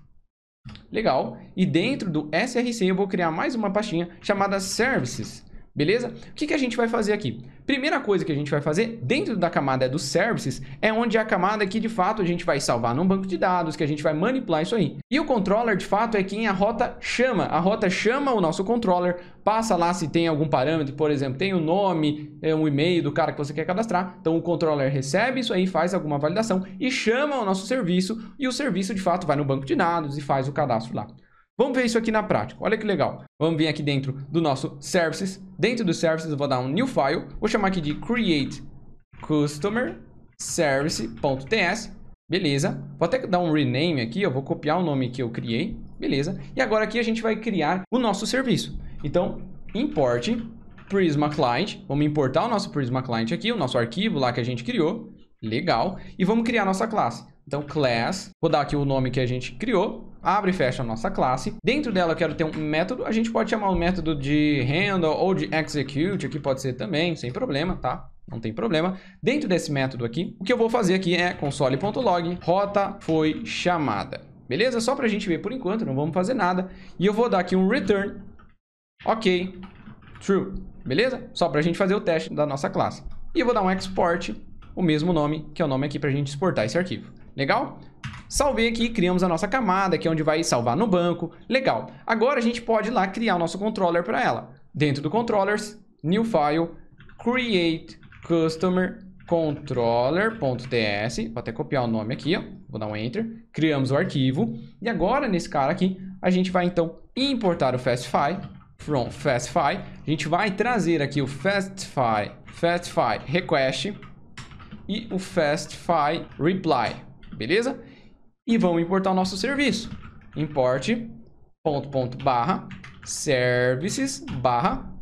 Legal. E dentro do SRC, eu vou criar mais uma pastinha chamada Services. Beleza? O que a gente vai fazer aqui? Primeira coisa que a gente vai fazer dentro da camada dos services é onde é a camada que de fato a gente vai salvar num banco de dados, que a gente vai manipular isso aí. E o controller de fato é quem a rota chama. A rota chama o nosso controller, passa lá se tem algum parâmetro, por exemplo, tem o nome, um e-mail do cara que você quer cadastrar. Então o controller recebe isso aí, faz alguma validação e chama o nosso serviço e o serviço de fato vai no banco de dados e faz o cadastro lá. Vamos ver isso aqui na prática. Olha que legal. Vamos vir aqui dentro do nosso Services. Dentro do Services eu vou dar um New File. Vou chamar aqui de Create Customer Service.ts. Beleza. Vou até dar um rename aqui. Eu vou copiar o nome que eu criei. Beleza. E agora aqui a gente vai criar o nosso serviço. Então, import Prisma Client. Vamos importar o nosso Prisma Client aqui, o nosso arquivo lá que a gente criou. Legal. E vamos criar a nossa classe. Então, class. Vou dar aqui o nome que a gente criou. Abre e fecha a nossa classe. Dentro dela eu quero ter um método. A gente pode chamar o método de handle ou de execute. Aqui pode ser também, sem problema, tá? Não tem problema. Dentro desse método aqui, o que eu vou fazer aqui é console.log, rota foi chamada. Beleza? Só pra gente ver por enquanto, não vamos fazer nada. E eu vou dar aqui um return. Ok. True. Beleza? Só pra gente fazer o teste da nossa classe. E eu vou dar um export, o mesmo nome, que é o nome aqui pra gente exportar esse arquivo. Legal? Salvei aqui, criamos a nossa camada, que é onde vai salvar no banco. Legal. Agora a gente pode ir lá criar o nosso controller para ela. Dentro do Controllers, New File, Create Customer Controller.ts. Vou até copiar o nome aqui, ó. Vou dar um Enter. Criamos o arquivo. E agora, nesse cara aqui, a gente vai então importar o Fastify. From Fastify. A gente vai trazer aqui o Fastify Request e o Fastify Reply. Beleza? E vamos importar o nosso serviço. Import services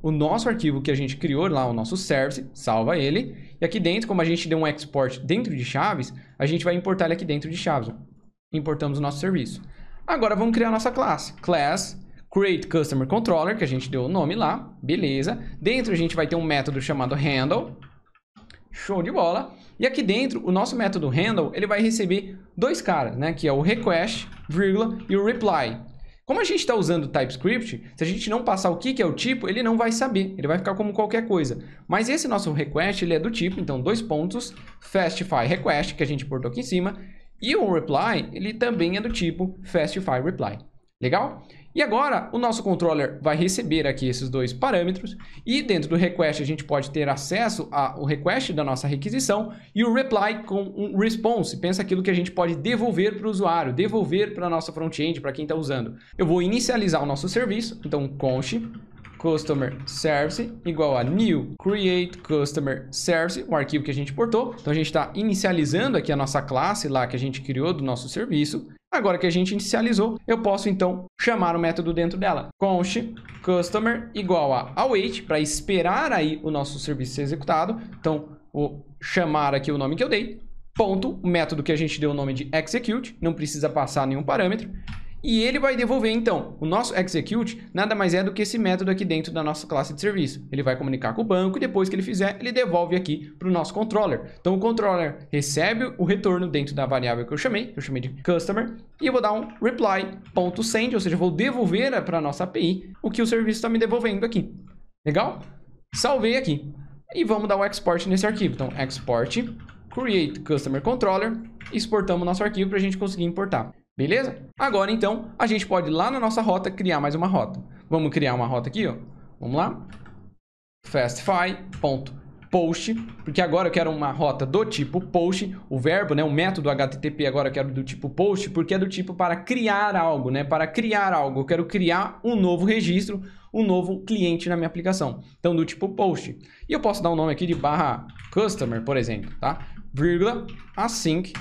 o nosso arquivo que a gente criou lá, o nosso service, salva ele. E aqui dentro, como a gente deu um export dentro de chaves, a gente vai importar ele aqui dentro de chaves. Importamos o nosso serviço. Agora vamos criar a nossa classe. Class Create Customer Controller, que a gente deu o nome lá. Beleza. Dentro a gente vai ter um método chamado handle. Show de bola. E aqui dentro, o nosso método handle, ele vai receber dois caras, né? Que é o request, vírgula, e o reply. Como a gente está usando o TypeScript, se a gente não passar o que é o tipo, ele não vai saber. Ele vai ficar como qualquer coisa. Mas esse nosso request, ele é do tipo, então, dois pontos, Fastify Request, que a gente importou aqui em cima. E o reply, ele também é do tipo Fastify Reply. Legal? E agora, o nosso controller vai receber aqui esses dois parâmetros e dentro do request a gente pode ter acesso ao request da nossa requisição e o reply com um response. Pensa aquilo que a gente pode devolver para o usuário, devolver para a nossa front-end, para quem está usando. Eu vou inicializar o nosso serviço, então const customer service igual a new create customer service, o arquivo que a gente importou. Então a gente está inicializando aqui a nossa classe lá que a gente criou do nosso serviço. Agora que a gente inicializou, eu posso então chamar o método dentro dela. Const customer igual a await, para esperar aí o nosso serviço ser executado. Então, vou chamar aqui o nome que eu dei. Ponto, o método que a gente deu o nome de execute, não precisa passar nenhum parâmetro. E ele vai devolver, então, o nosso execute nada mais é do que esse método aqui dentro da nossa classe de serviço. Ele vai comunicar com o banco e depois que ele fizer, ele devolve aqui para o nosso controller. Então, o controller recebe o retorno dentro da variável que eu chamei de customer, e eu vou dar um reply.send, ou seja, vou devolver para a nossa API o que o serviço está me devolvendo aqui. Legal? Salvei aqui. E vamos dar o export nesse arquivo. Então, export, create customer controller, exportamos o nosso arquivo para a gente conseguir importar. Beleza? Agora, então, a gente pode ir lá na nossa rota criar mais uma rota. Vamos criar uma rota aqui, ó. Vamos lá. Fastify.pop post, porque agora eu quero uma rota do tipo post, o verbo, né, o método HTTP agora eu quero do tipo post, porque é do tipo para criar algo, né, para criar algo, eu quero criar um novo registro, um novo cliente na minha aplicação, então do tipo post. E eu posso dar um nome aqui de /customer, por exemplo, tá? Vírgula, async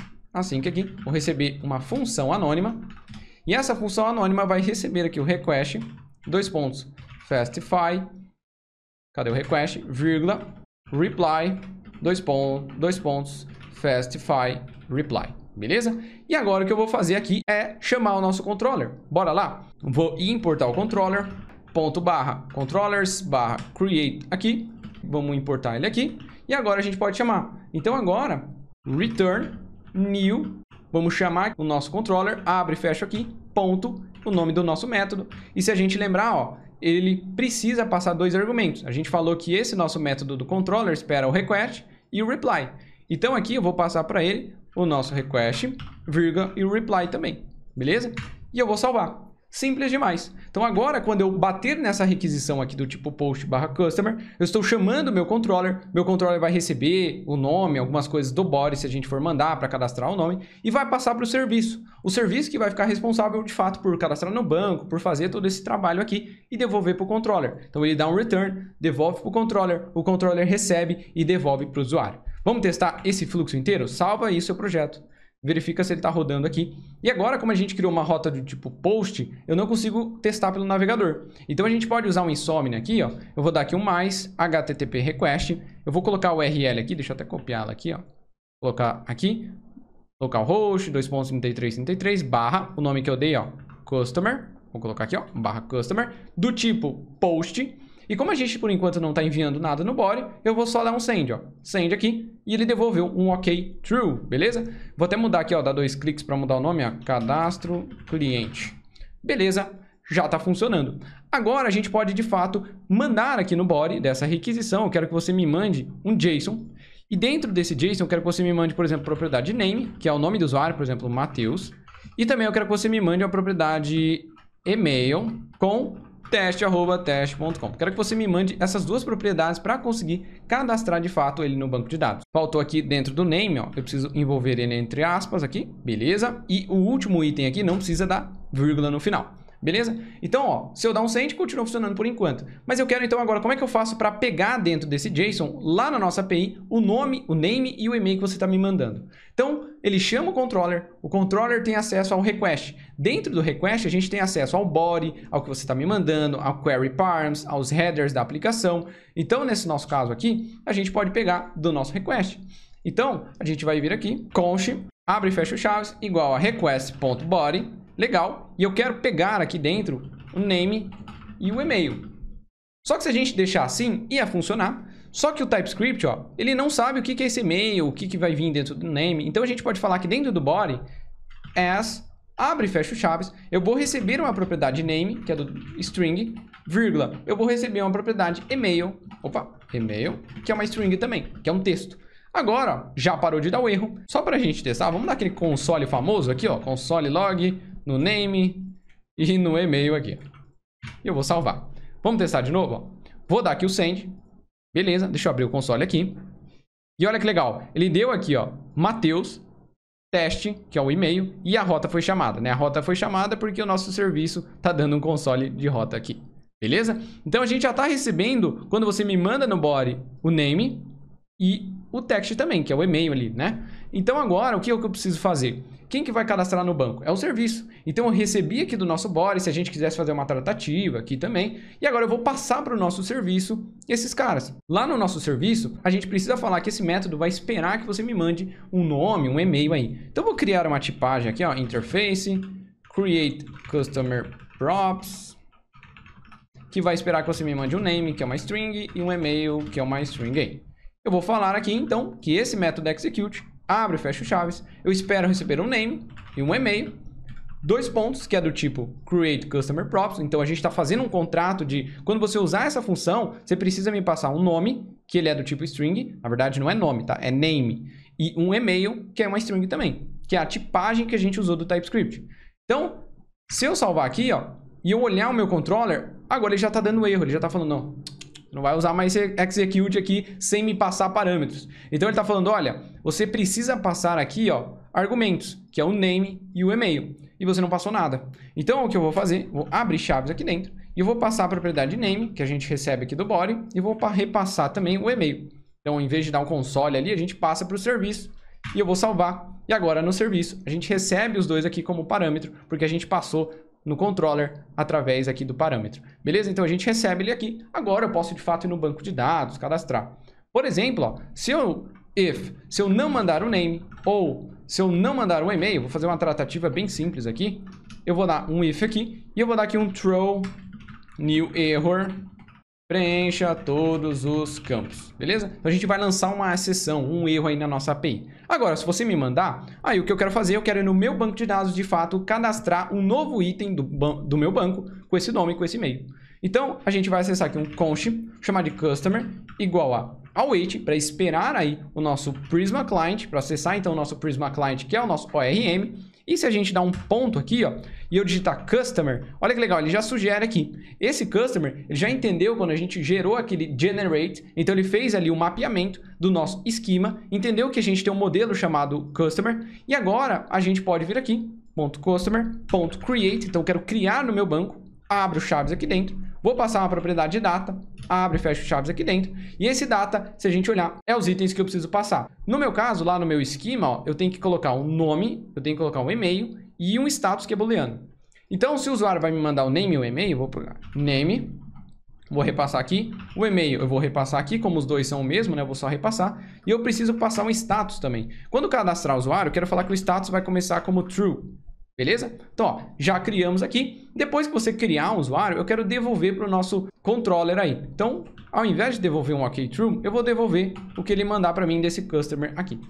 aqui, vou receber uma função anônima, e essa função anônima vai receber aqui o request, fastify, cadê o request, vírgula, reply, fastify, reply, beleza? E agora o que eu vou fazer aqui é chamar o nosso controller, bora lá? Vou importar o controller, controllers/create aqui, vamos importar ele aqui, e agora a gente pode chamar. Então agora, return new, vamos chamar o nosso controller, abre e fecha aqui, ponto, o nome do nosso método. E se a gente lembrar, ó, ele precisa passar 2 argumentos. A gente falou que esse nosso método do controller espera o request e o reply. Então aqui eu vou passar para ele o nosso request, vírgula, e o reply também, beleza? E eu vou salvar. Simples demais. Então agora, quando eu bater nessa requisição aqui do tipo post/customer, eu estou chamando o meu controller vai receber o nome, algumas coisas do body, se a gente for mandar para cadastrar o nome, e vai passar para o serviço. O serviço que vai ficar responsável, de fato, por cadastrar no banco, por fazer todo esse trabalho aqui e devolver para o controller. Então ele dá um return, devolve para o controller recebe e devolve para o usuário. Vamos testar esse fluxo inteiro? Salva aí seu projeto. Verifica se ele está rodando aqui. E agora, como a gente criou uma rota do tipo post, eu não consigo testar pelo navegador. Então a gente pode usar um insomnia aqui, ó. Eu vou dar aqui um mais HTTP request. Eu vou colocar o URL aqui, deixa eu até copiá-la aqui, ó. Colocar aqui, localhost 2.3333 barra, o nome que eu dei, ó, customer. Vou colocar aqui, ó, /customer, do tipo post. E como a gente, por enquanto, não está enviando nada no body, eu vou só dar um send, ó. Send aqui, e ele devolveu um OK true, beleza? Vou até mudar aqui, ó, dar 2 cliques para mudar o nome, ó, cadastro cliente. Beleza, já está funcionando. Agora a gente pode, de fato, mandar aqui no body dessa requisição, eu quero que você me mande um JSON. E dentro desse JSON, eu quero que você me mande, por exemplo, propriedade name, que é o nome do usuário, por exemplo, Matheus. E também eu quero que você me mande uma propriedade email com teste@teste.com. Quero que você me mande essas 2 propriedades para conseguir cadastrar de fato ele no banco de dados. Faltou aqui dentro do name, ó, eu preciso envolver ele entre aspas aqui, beleza? E o último item aqui não precisa dar vírgula no final. Beleza? Então, ó, se eu dar um send, continua funcionando por enquanto. Mas eu quero, então, agora, como é que eu faço para pegar dentro desse JSON, lá na nossa API, o nome, o name e o e-mail que você está me mandando? Então, ele chama o controller tem acesso ao request. Dentro do request, a gente tem acesso ao body, ao que você está me mandando, ao query params, aos headers da aplicação. Então, nesse nosso caso aqui, a gente pode pegar do nosso request. Então, a gente vai vir aqui, const, abre e fecha o chaves, igual a request.body. Legal, e eu quero pegar aqui dentro o name e o e-mail. Só que se a gente deixar assim, ia funcionar. Só que o TypeScript, ó, ele não sabe o que é esse e-mail, o que vai vir dentro do name. Então a gente pode falar que dentro do body, as, abre e fecha o chaves, eu vou receber uma propriedade name, que é do string, vírgula, eu vou receber uma propriedade email, email, que é uma string também, que é um texto. Agora, ó, já parou de dar o erro. Só para a gente testar, vamos dar aquele console famoso aqui, ó, console log no name e no e-mail aqui. E eu vou salvar. Vamos testar de novo, ó. Vou dar aqui o send. Beleza, deixa eu abrir o console aqui. E olha que legal, ele deu aqui, ó, Matheus, teste, que é o e-mail, e a rota foi chamada, né? A rota foi chamada porque o nosso serviço tá dando um console de rota aqui. Beleza? Então a gente já tá recebendo, quando você me manda no body, o name e o text também, que é o e-mail ali, né? Então agora, o que é que eu preciso fazer? Quem que vai cadastrar no banco? É o serviço. Então eu recebi aqui do nosso body, se a gente quisesse fazer uma tratativa aqui também, e agora eu vou passar para o nosso serviço esses caras. Lá no nosso serviço, a gente precisa falar que esse método vai esperar que você me mande um nome, um e-mail aí. Então eu vou criar uma tipagem aqui, ó, interface, create customer props, que vai esperar que você me mande um name, que é uma string, e um e-mail, que é uma string aí. Eu vou falar aqui, então, que esse método execute, abre e fecha chaves, eu espero receber um name e um e-mail, 2 pontos, que é do tipo create customer props, então a gente está fazendo um contrato de, quando você usar essa função, você precisa me passar um nome, que ele é do tipo string, na verdade não é nome, tá? É name, e um e-mail, que é uma string também, que é a tipagem que a gente usou do TypeScript. Então, se eu salvar aqui, ó, e eu olhar o meu controller, agora ele já está dando erro, ele já está falando, não, Não vai usar mais execute aqui sem me passar parâmetros. Então ele está falando, olha, você precisa passar aqui, ó, argumentos, que é o name e o e-mail. E você não passou nada. Então o que eu vou fazer? Vou abrir chaves aqui dentro e eu vou passar a propriedade name, que a gente recebe aqui do body, e vou repassar também o e-mail. Então, em vez de dar um console ali, a gente passa para o serviço e eu vou salvar. E agora no serviço, a gente recebe os dois aqui como parâmetro, porque a gente passou no controller através aqui do parâmetro. Beleza? Então a gente recebe ele aqui. Agora eu posso de fato ir no banco de dados, cadastrar. Por exemplo, ó, se eu não mandar o name ou se eu não mandar um e-mail, vou fazer uma tratativa bem simples aqui. Eu vou dar um if aqui e eu vou dar aqui um throw new error. Preencha todos os campos, beleza? Então a gente vai lançar uma exceção, um erro aí na nossa API. Agora, se você me mandar, aí o que eu quero fazer, eu quero ir no meu banco de dados, de fato, cadastrar um novo item do meu banco com esse nome, com esse e-mail. Então, a gente vai acessar aqui um const, chamar de customer, igual a await, para esperar aí o nosso Prisma Client, para acessar então o nosso Prisma Client, que é o nosso ORM. E se a gente dar um ponto aqui, ó, e eu digitar customer, olha que legal, ele já sugere aqui. Esse customer, ele já entendeu quando a gente gerou aquele generate, então ele fez ali o mapeamento do nosso esquema, entendeu que a gente tem um modelo chamado customer, e agora a gente pode vir aqui, .customer.create, então eu quero criar no meu banco, abro chaves aqui dentro, vou passar uma propriedade de data, abre e fecha chaves aqui dentro. E esse data, se a gente olhar, é os itens que eu preciso passar. No meu caso, lá no meu esquema, ó, eu tenho que colocar um nome, eu tenho que colocar um e-mail e um status que é booleano. Então, se o usuário vai me mandar o name e o e-mail, eu vou pegar name, vou repassar aqui. O e-mail eu vou repassar aqui, como os dois são o mesmo, né? Eu vou só repassar. E eu preciso passar um status também. Quando cadastrar o usuário, eu quero falar que o status vai começar como true. Beleza? Então, ó, já criamos aqui. Depois que você criar um usuário, eu quero devolver para o nosso controller aí. Então, ao invés de devolver um OK True, eu vou devolver o que ele mandar para mim desse customer aqui.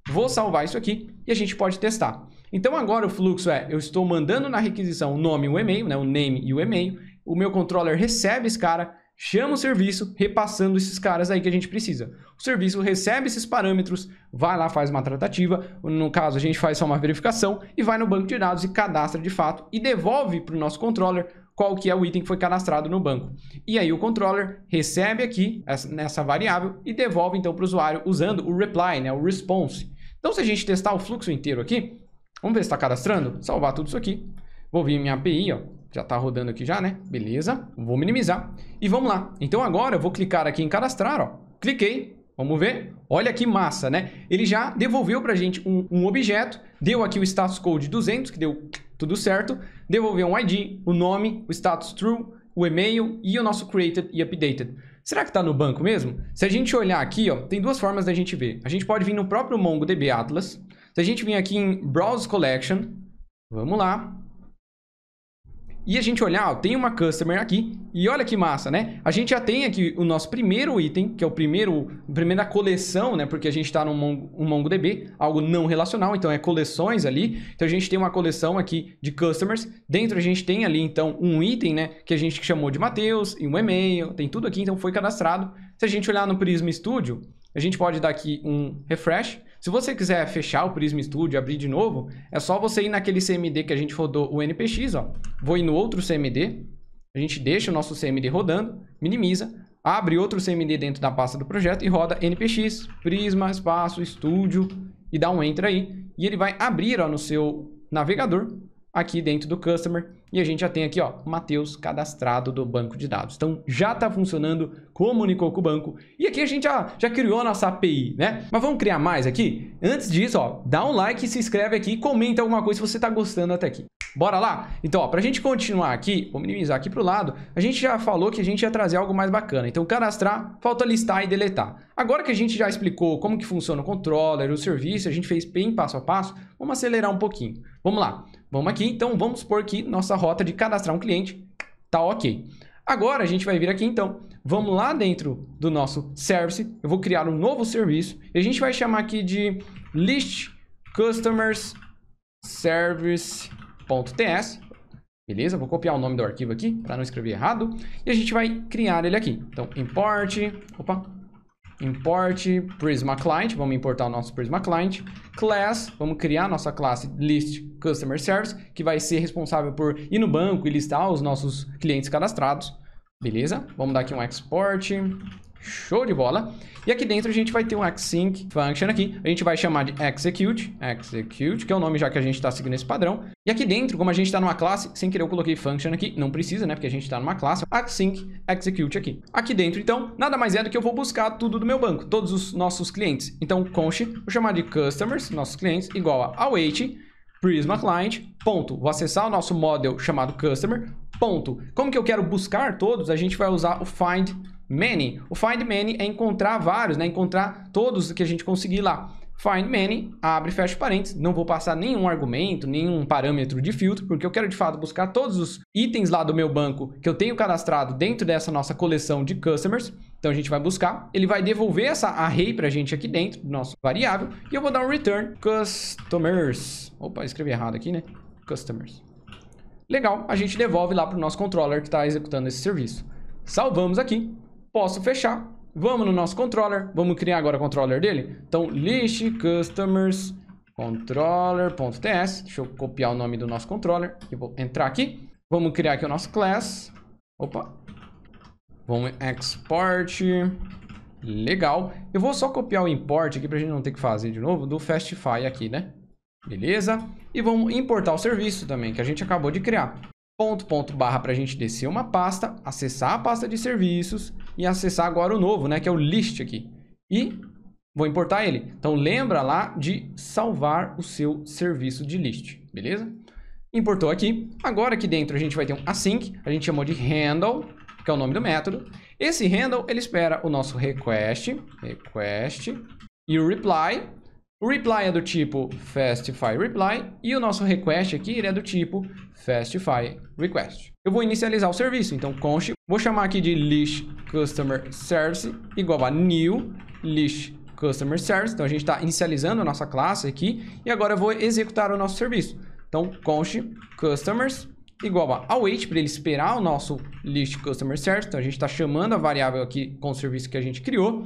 Vou salvar isso aqui e a gente pode testar. Então, agora o fluxo é, eu estou mandando na requisição o nome e o e-mail, né? O name e o e-mail. O meu controller recebe esse cara, chama o serviço, repassando esses caras aí que a gente precisa. O serviço recebe esses parâmetros, vai lá, faz uma tratativa. No caso, a gente faz só uma verificação e vai no banco de dados e cadastra de fato e devolve para o nosso controller qual que é o item que foi cadastrado no banco. E aí o controller recebe aqui nessa variável e devolve então para o usuário usando o reply, né, o response. Então, se a gente testar o fluxo inteiro aqui, vamos ver se está cadastrando, salvar tudo isso aqui. Vou vir minha API, ó. Já está rodando aqui já, né? Beleza. Vou minimizar. E vamos lá. Então agora eu vou clicar aqui em cadastrar, ó. Cliquei. Vamos ver. Olha que massa, né? Ele já devolveu para a gente um objeto. Deu aqui o status code 200, que deu tudo certo. Devolveu um ID, o nome, o status true, o e-mail e o nosso created e updated. Será que está no banco mesmo? Se a gente olhar aqui, ó, tem duas formas da gente ver. A gente pode vir no próprio MongoDB Atlas. Se a gente vir aqui em Browse Collection, vamos lá. E a gente olhar, ó, tem uma customer aqui, e olha que massa, né? A gente já tem aqui o nosso primeiro item, que é a primeira coleção, né? Porque a gente está no MongoDB, algo não relacional, então é coleções ali. Então a gente tem uma coleção aqui de customers. Dentro a gente tem ali, então, um item, né? Que a gente chamou de Matheus, e um e-mail, tem tudo aqui, então foi cadastrado. Se a gente olhar no Prisma Studio, a gente pode dar aqui um refresh. Se você quiser fechar o Prisma Studio e abrir de novo, é só você ir naquele CMD que a gente rodou o NPX, ó. Vou ir no outro CMD, a gente deixa o nosso CMD rodando, minimiza, abre outro CMD dentro da pasta do projeto e roda NPX, Prisma, espaço, Studio e dá um Enter aí. E ele vai abrir, ó, no seu navegador, aqui dentro do Customer, e a gente já tem aqui, ó, Matheus cadastrado do banco de dados. Então, já está funcionando, comunicou com o banco, e aqui a gente já criou a nossa API, né? Mas vamos criar mais aqui? Antes disso, ó, dá um like, se inscreve aqui e comenta alguma coisa se você está gostando até aqui. Bora lá? Então, ó, para a gente continuar aqui, vou minimizar aqui para o lado, a gente já falou que a gente ia trazer algo mais bacana. Então, cadastrar, falta listar e deletar. Agora que a gente já explicou como que funciona o controller, o serviço, a gente fez bem passo a passo, vamos acelerar um pouquinho. Vamos lá. Vamos aqui, então vamos supor que nossa rota de cadastrar um cliente tá ok. Agora a gente vai vir aqui então, vamos lá dentro do nosso service, eu vou criar um novo serviço e a gente vai chamar aqui de list customers service.ts. Beleza? Vou copiar o nome do arquivo aqui para não escrever errado e a gente vai criar ele aqui. Então import Prisma Client, vamos importar o nosso Prisma Client. Class, vamos criar a nossa classe List Customer Service, que vai ser responsável por ir no banco e listar os nossos clientes cadastrados. Beleza? Vamos dar aqui um export. Show de bola. E aqui dentro a gente vai ter um async function aqui. A gente vai chamar de execute, que é o nome já que a gente está seguindo esse padrão. E aqui dentro, como a gente está numa classe, sem querer eu coloquei function aqui, não precisa, né? Porque a gente está numa classe, async execute aqui. Aqui dentro, então, nada mais é do que eu vou buscar tudo do meu banco, todos os nossos clientes. Então, const, vou chamar de customers, nossos clientes, igual a await, Prisma Client, ponto. Vou acessar o nosso model chamado customer, ponto. Como que eu quero buscar todos? A gente vai usar o find many. O find many é encontrar vários, né? Encontrar todos que a gente conseguir lá. Find many, abre e fecha parênteses. Não vou passar nenhum argumento, nenhum parâmetro de filtro, porque eu quero de fato buscar todos os itens lá do meu banco que eu tenho cadastrado dentro dessa nossa coleção de customers. Então a gente vai buscar, ele vai devolver essa array pra gente aqui dentro do nosso variável e eu vou dar um return customers. Opa, escrevi errado aqui, né? Customers. Legal, a gente devolve lá pro nosso controller que está executando esse serviço. Salvamos aqui, posso fechar. Vamos no nosso controller, vamos criar agora o controller dele. Então, list customers controller.ts. Deixa eu copiar o nome do nosso controller. Eu vou entrar aqui, vamos criar aqui o nosso class. Opa. Vamos export. Legal. Eu vou só copiar o import aqui pra gente não ter que fazer de novo do Fastify aqui, né? Beleza? E vamos importar o serviço também, que a gente acabou de criar. Ponto barra pra gente descer uma pasta, acessar a pasta de serviços e acessar agora o novo, né? Que é o list aqui. E vou importar ele. Então lembra lá de salvar o seu serviço de list, beleza? Importou aqui. Agora aqui dentro a gente vai ter um async, a gente chamou de handle, que é o nome do método. Esse handle, ele espera o nosso request e o reply. O reply é do tipo Fastify Reply e o nosso request aqui ele é do tipo Fastify Request. Eu vou inicializar o serviço, então const, vou chamar aqui de list customer service igual a new list customer service. Então a gente está inicializando a nossa classe aqui e agora eu vou executar o nosso serviço. Então const customers igual a await para ele esperar o nosso list customer service. Então a gente está chamando a variável aqui com o serviço que a gente criou,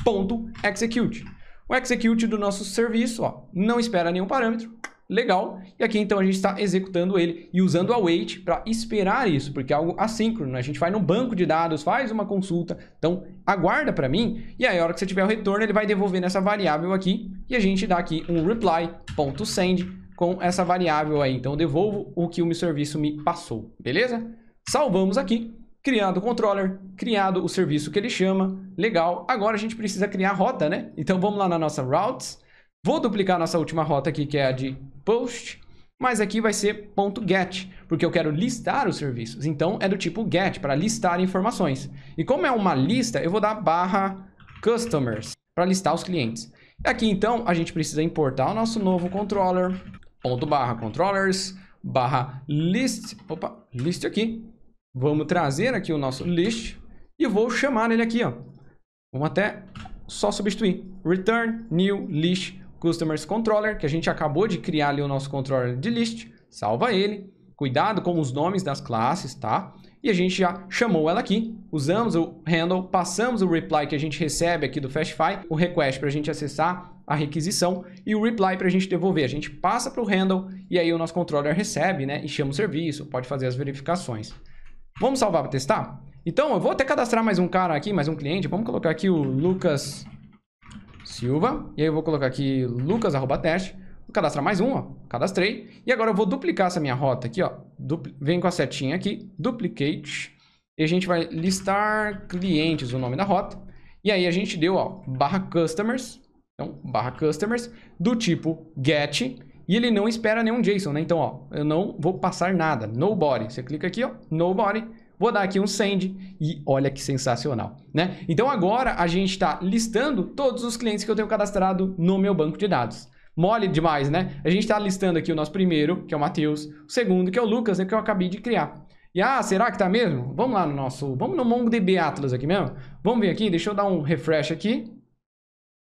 ponto execute. O execute do nosso serviço, ó, não espera nenhum parâmetro, legal. E aqui então a gente está executando ele e usando o await para esperar isso, porque é algo assíncrono, né? A gente vai no banco de dados, faz uma consulta, então aguarda para mim e aí a hora que você tiver o retorno ele vai devolver nessa variável aqui e a gente dá aqui um reply.send com essa variável aí. Então eu devolvo o que o meu serviço me passou, beleza? Salvamos aqui. Criado o controller, criado o serviço que ele chama, legal. Agora a gente precisa criar a rota, né? Então vamos lá na nossa routes. Vou duplicar a nossa última rota aqui, que é a de post, mas aqui vai ser .get, porque eu quero listar os serviços. Então é do tipo get, para listar informações. E como é uma lista, eu vou dar barra customers, para listar os clientes. Aqui então a gente precisa importar o nosso novo controller, .barra controllers, barra list, list aqui. Vamos trazer aqui o nosso list e vou chamar ele aqui, ó. Vamos até só substituir. Return new list customers controller, que a gente acabou de criar ali o nosso controller de list. Salva ele. Cuidado com os nomes das classes, tá? E a gente já chamou ela aqui. Usamos o handle, passamos o reply que a gente recebe aqui do Fastify, o request para a gente acessar a requisição e o reply para a gente devolver. A gente passa para o handle e aí o nosso controller recebe, né? E chama o serviço, pode fazer as verificações. Vamos salvar para testar? Então, eu vou até cadastrar mais um cara aqui, mais um cliente. Vamos colocar aqui o Lucas Silva. E aí eu vou colocar aqui lucas@teste. Vou cadastrar mais um, ó. Cadastrei. E agora eu vou duplicar essa minha rota aqui, ó. Vem com a setinha aqui, duplicate. E a gente vai listar clientes, o nome da rota. E aí a gente deu, ó, barra customers. Então, barra customers do tipo get. E ele não espera nenhum JSON, né? Então, ó, eu não vou passar nada. Nobody. Você clica aqui, ó, nobody. Vou dar aqui um send e olha que sensacional, né? Então, agora a gente está listando todos os clientes que eu tenho cadastrado no meu banco de dados. Mole demais, né? A gente está listando aqui o nosso primeiro, que é o Matheus. O segundo, que é o Lucas, né, que eu acabei de criar. E, será que tá mesmo? Vamos lá no nosso... Vamos no MongoDB Atlas aqui mesmo? Vamos ver aqui, deixa eu dar um refresh aqui.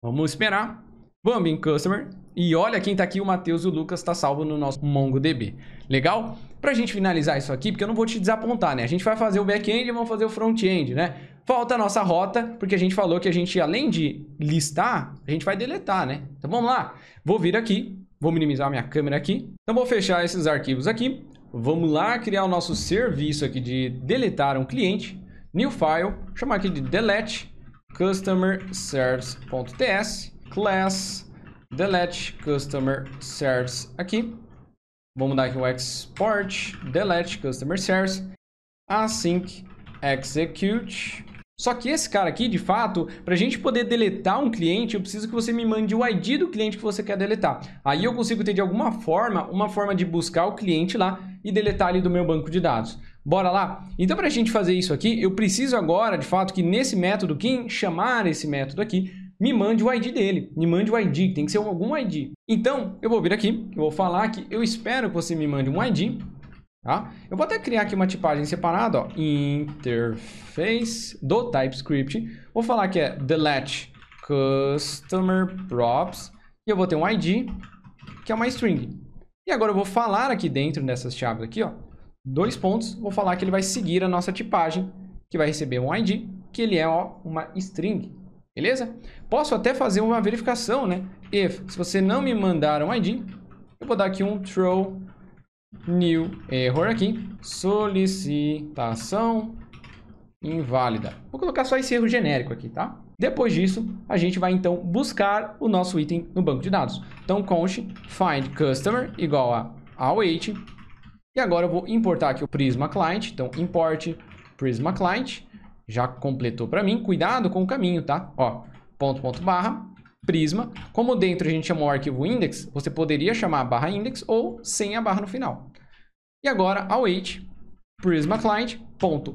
Vamos esperar. Vamos em Customer. E olha quem tá aqui, o Matheus e o Lucas tá salvo no nosso MongoDB. Legal? Pra gente finalizar isso aqui, porque eu não vou te desapontar, né? A gente vai fazer o back-end e vamos fazer o front-end, né? Falta a nossa rota, porque a gente falou que a gente, além de listar, a gente vai deletar, né? Então vamos lá. Vou vir aqui, vou minimizar a minha câmera aqui. Então vou fechar esses arquivos aqui. Vamos lá criar o nosso serviço aqui de deletar um cliente. new file, chamar aqui de delete customer service.ts, class delete customer service aqui. Vamos dar aqui o export delete customer service async execute. Só que esse cara aqui, de fato, para a gente poder deletar um cliente, eu preciso que você me mande o ID do cliente que você quer deletar. Aí eu consigo ter de alguma forma, uma forma de buscar o cliente lá e deletar ele do meu banco de dados. Bora lá? Então, para a gente fazer isso aqui, eu preciso agora, de fato, que nesse método, quem chamar esse método aqui, me mande o ID dele. Me mande o ID, tem que ser algum ID. Então, eu vou vir aqui, eu vou falar que eu espero que você me mande um ID. Tá? Eu vou até criar aqui uma tipagem separada, ó, interface do TypeScript. Vou falar que é delete customer props e eu vou ter um ID que é uma string. E agora eu vou falar aqui dentro dessas chaves aqui, ó, 2 pontos, vou falar que ele vai seguir a nossa tipagem, que vai receber um ID, que ele é, ó, uma string. Beleza? Posso até fazer uma verificação, né? Se você não me mandar um ID, eu vou dar aqui um throw new error aqui, solicitação inválida. Vou colocar só esse erro genérico aqui, tá? Depois disso, a gente vai então buscar o nosso item no banco de dados. Então, const find customer igual a await. E agora eu vou importar aqui o Prisma Client. Então, import Prisma Client. Já completou para mim. Cuidado com o caminho, tá? Ó, ponto barra Prisma. Como dentro a gente chamou o arquivo index, você poderia chamar barra index ou sem a barra no final. E agora, await Prisma Client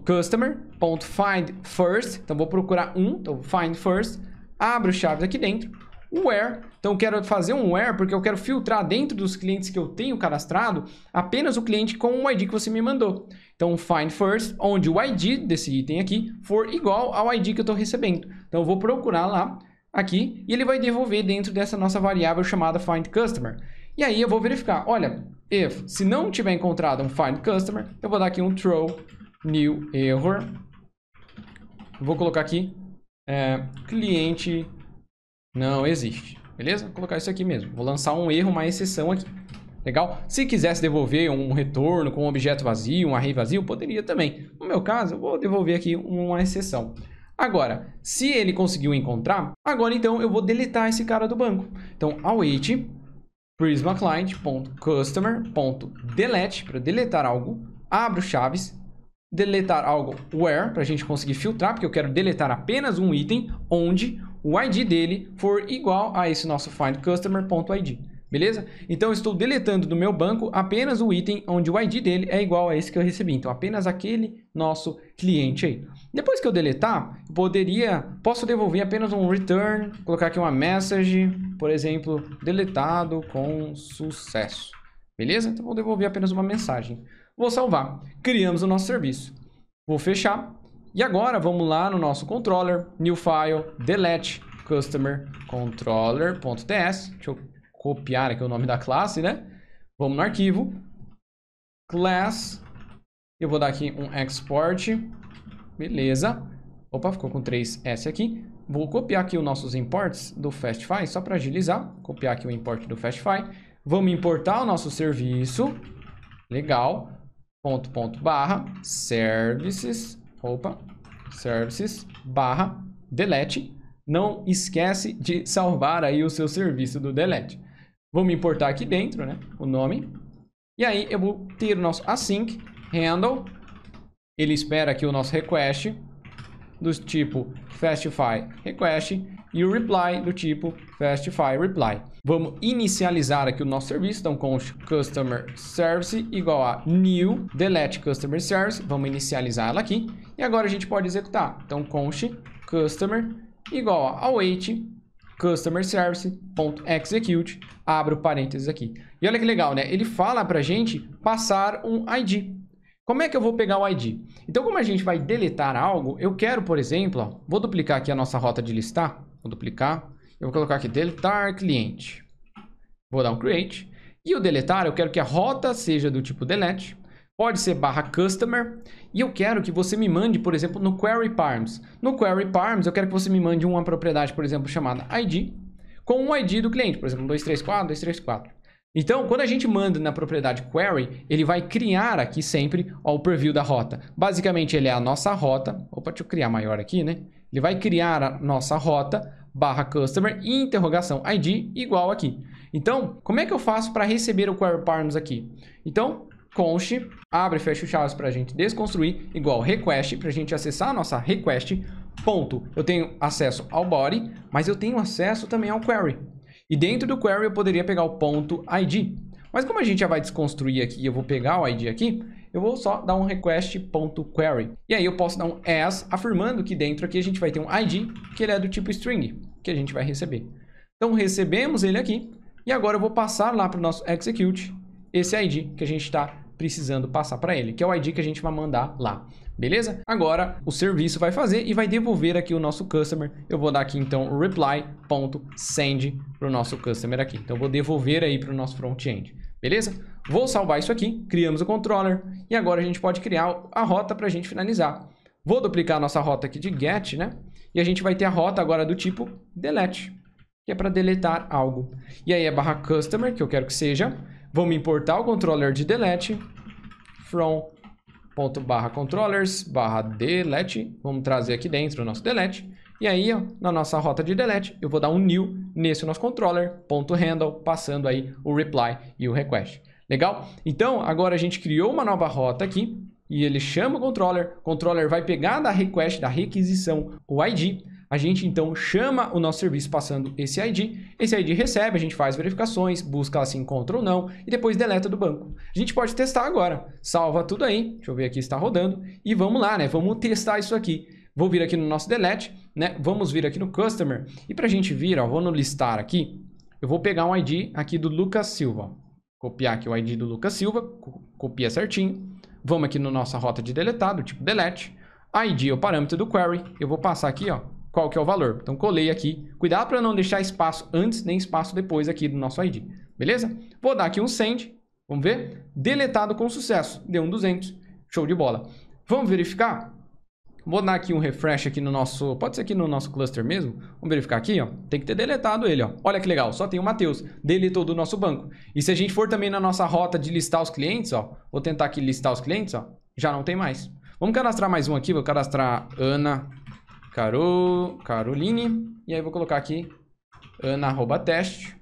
.customer .find first. Então, vou procurar então find first. Abro chaves aqui dentro. Where. Então, eu quero fazer um where porque eu quero filtrar dentro dos clientes que eu tenho cadastrado apenas o cliente com o ID que você me mandou. Então, find first, onde o ID desse item aqui for igual ao ID que eu estou recebendo. Então, eu vou procurar lá aqui e ele vai devolver dentro dessa nossa variável chamada find customer. E aí eu vou verificar, olha, se não tiver encontrado um find customer, eu vou dar aqui um throw new error. Vou colocar aqui cliente não existe, beleza? Vou colocar isso aqui mesmo. Vou lançar um erro, uma exceção aqui. Legal? Se quisesse devolver um retorno com um objeto vazio, um array vazio, poderia também. No meu caso, eu vou devolver aqui uma exceção. Agora, se ele conseguiu encontrar, agora então eu vou deletar esse cara do banco. Então, await Prisma Client.customer.delete, para deletar algo, abro chaves, deletar algo where, para a gente conseguir filtrar, porque eu quero deletar apenas um item onde o ID dele for igual a esse nosso findCustomer.id. Beleza? Então, eu estou deletando do meu banco apenas o item onde o ID dele é igual a esse que eu recebi. Então, apenas aquele nosso cliente aí. Depois que eu deletar, posso devolver apenas um return, colocar aqui uma message, por exemplo, deletado com sucesso. Beleza? Então, vou devolver apenas uma mensagem. Vou salvar. Criamos o nosso serviço. Vou fechar. E agora, vamos lá no nosso controller, new file, delete customer controller.ts. Deixa eu copiar aqui o nome da classe, né? Vamos no arquivo, class, eu vou dar aqui um export, beleza. Opa, ficou com 3S aqui. Vou copiar aqui os nossos imports do Fastify, só para agilizar. Copiar aqui o import do Fastify. Vamos importar o nosso serviço, legal, barra, services, services, barra, delete. Não esquece de salvar aí o seu serviço do delete. Vamos importar aqui dentro, né, o nome. E aí eu vou ter o nosso async handle. Ele espera aqui o nosso request do tipo Fastify request e o reply do tipo Fastify reply. Vamos inicializar aqui o nosso serviço. Então, const customer service igual a new delete customer service. Vamos inicializar ela aqui. E agora a gente pode executar. Então, const customer igual a await customer service.execute, abro parênteses aqui. E olha que legal, né? Ele fala pra gente passar um ID. Como é que eu vou pegar o ID? Então, como a gente vai deletar algo, eu quero, por exemplo, ó, vou duplicar aqui a nossa rota de listar. Vou duplicar. Eu vou colocar aqui deletar cliente. Vou dar um create. E o deletar, eu quero que a rota seja do tipo delete. Pode ser barra customer. E eu quero que você me mande, por exemplo, no query params. No query params, eu quero que você me mande uma propriedade, por exemplo, chamada ID, com o ID do cliente. Por exemplo, 234, 234. Então, quando a gente manda na propriedade query, ele vai criar aqui sempre ó, o preview da rota. Basicamente, ele é a nossa rota. Opa, deixa eu criar maior aqui, né? Ele vai criar a nossa rota barra customer e interrogação ID igual aqui. Então, como é que eu faço para receber o query params aqui? Então, const, abre e fecha o chaves para a gente desconstruir, igual request, para a gente acessar a nossa request, ponto. Eu tenho acesso ao body, mas eu tenho acesso também ao query. E dentro do query eu poderia pegar o ponto ID. Mas como a gente já vai desconstruir aqui e eu vou pegar o ID aqui, eu vou só dar um request.query. E aí eu posso dar um as, afirmando que dentro aqui a gente vai ter um ID, que ele é do tipo string, que a gente vai receber. Então recebemos ele aqui, e agora eu vou passar lá para o nosso execute esse ID que a gente está precisando passar para ele, que é o ID que a gente vai mandar lá. Beleza? Agora o serviço vai fazer e vai devolver aqui o nosso customer. Eu vou dar aqui então reply.send para o nosso customer aqui. Então eu vou devolver aí para o nosso front-end. Beleza? Vou salvar isso aqui, criamos o controller e agora a gente pode criar a rota para a gente finalizar. Vou duplicar a nossa rota aqui de get, né? E a gente vai ter a rota agora do tipo delete, que é para deletar algo. E aí é barra customer, que eu quero que seja. Vamos importar o controller de delete from .barra controllers barra delete. Vamos trazer aqui dentro o nosso delete. E aí, ó, na nossa rota de delete, eu vou dar um new nesse nosso controller, .handle, passando aí o reply e o request. Legal? Então, agora a gente criou uma nova rota aqui e ele chama o controller vai pegar da request, da requisição, o ID. A gente então chama o nosso serviço passando esse ID recebe, a gente faz verificações, busca se encontra ou não e depois deleta do banco. A gente pode testar agora, salva tudo aí, deixa eu ver aqui se está rodando e vamos lá, né? Vamos testar isso aqui. Vou vir aqui no nosso delete, né? Vamos vir aqui no customer e para a gente vir, ó, vou no listar aqui, eu vou pegar um ID aqui do Lucas Silva. Copiar aqui o ID do Lucas Silva, copia certinho. Vamos aqui na nossa rota de deletado, tipo delete. ID é o parâmetro do query, eu vou passar aqui, ó. Qual que é o valor. Então, colei aqui. Cuidado para não deixar espaço antes nem espaço depois aqui do nosso ID. Beleza? Vou dar aqui um send. Vamos ver? Deletado com sucesso. Deu um 200. Show de bola. Vamos verificar? Vou dar aqui um refresh aqui no nosso... Pode ser aqui no nosso cluster mesmo. Vamos verificar aqui, ó. Tem que ter deletado ele, ó. Olha que legal. Só tem o Matheus. Deletou do nosso banco. E se a gente for também na nossa rota de listar os clientes, ó. Vou tentar aqui listar os clientes, ó. Já não tem mais. Vamos cadastrar mais um aqui. Vou cadastrar Ana... Caroline, e aí vou colocar aqui ana@teste,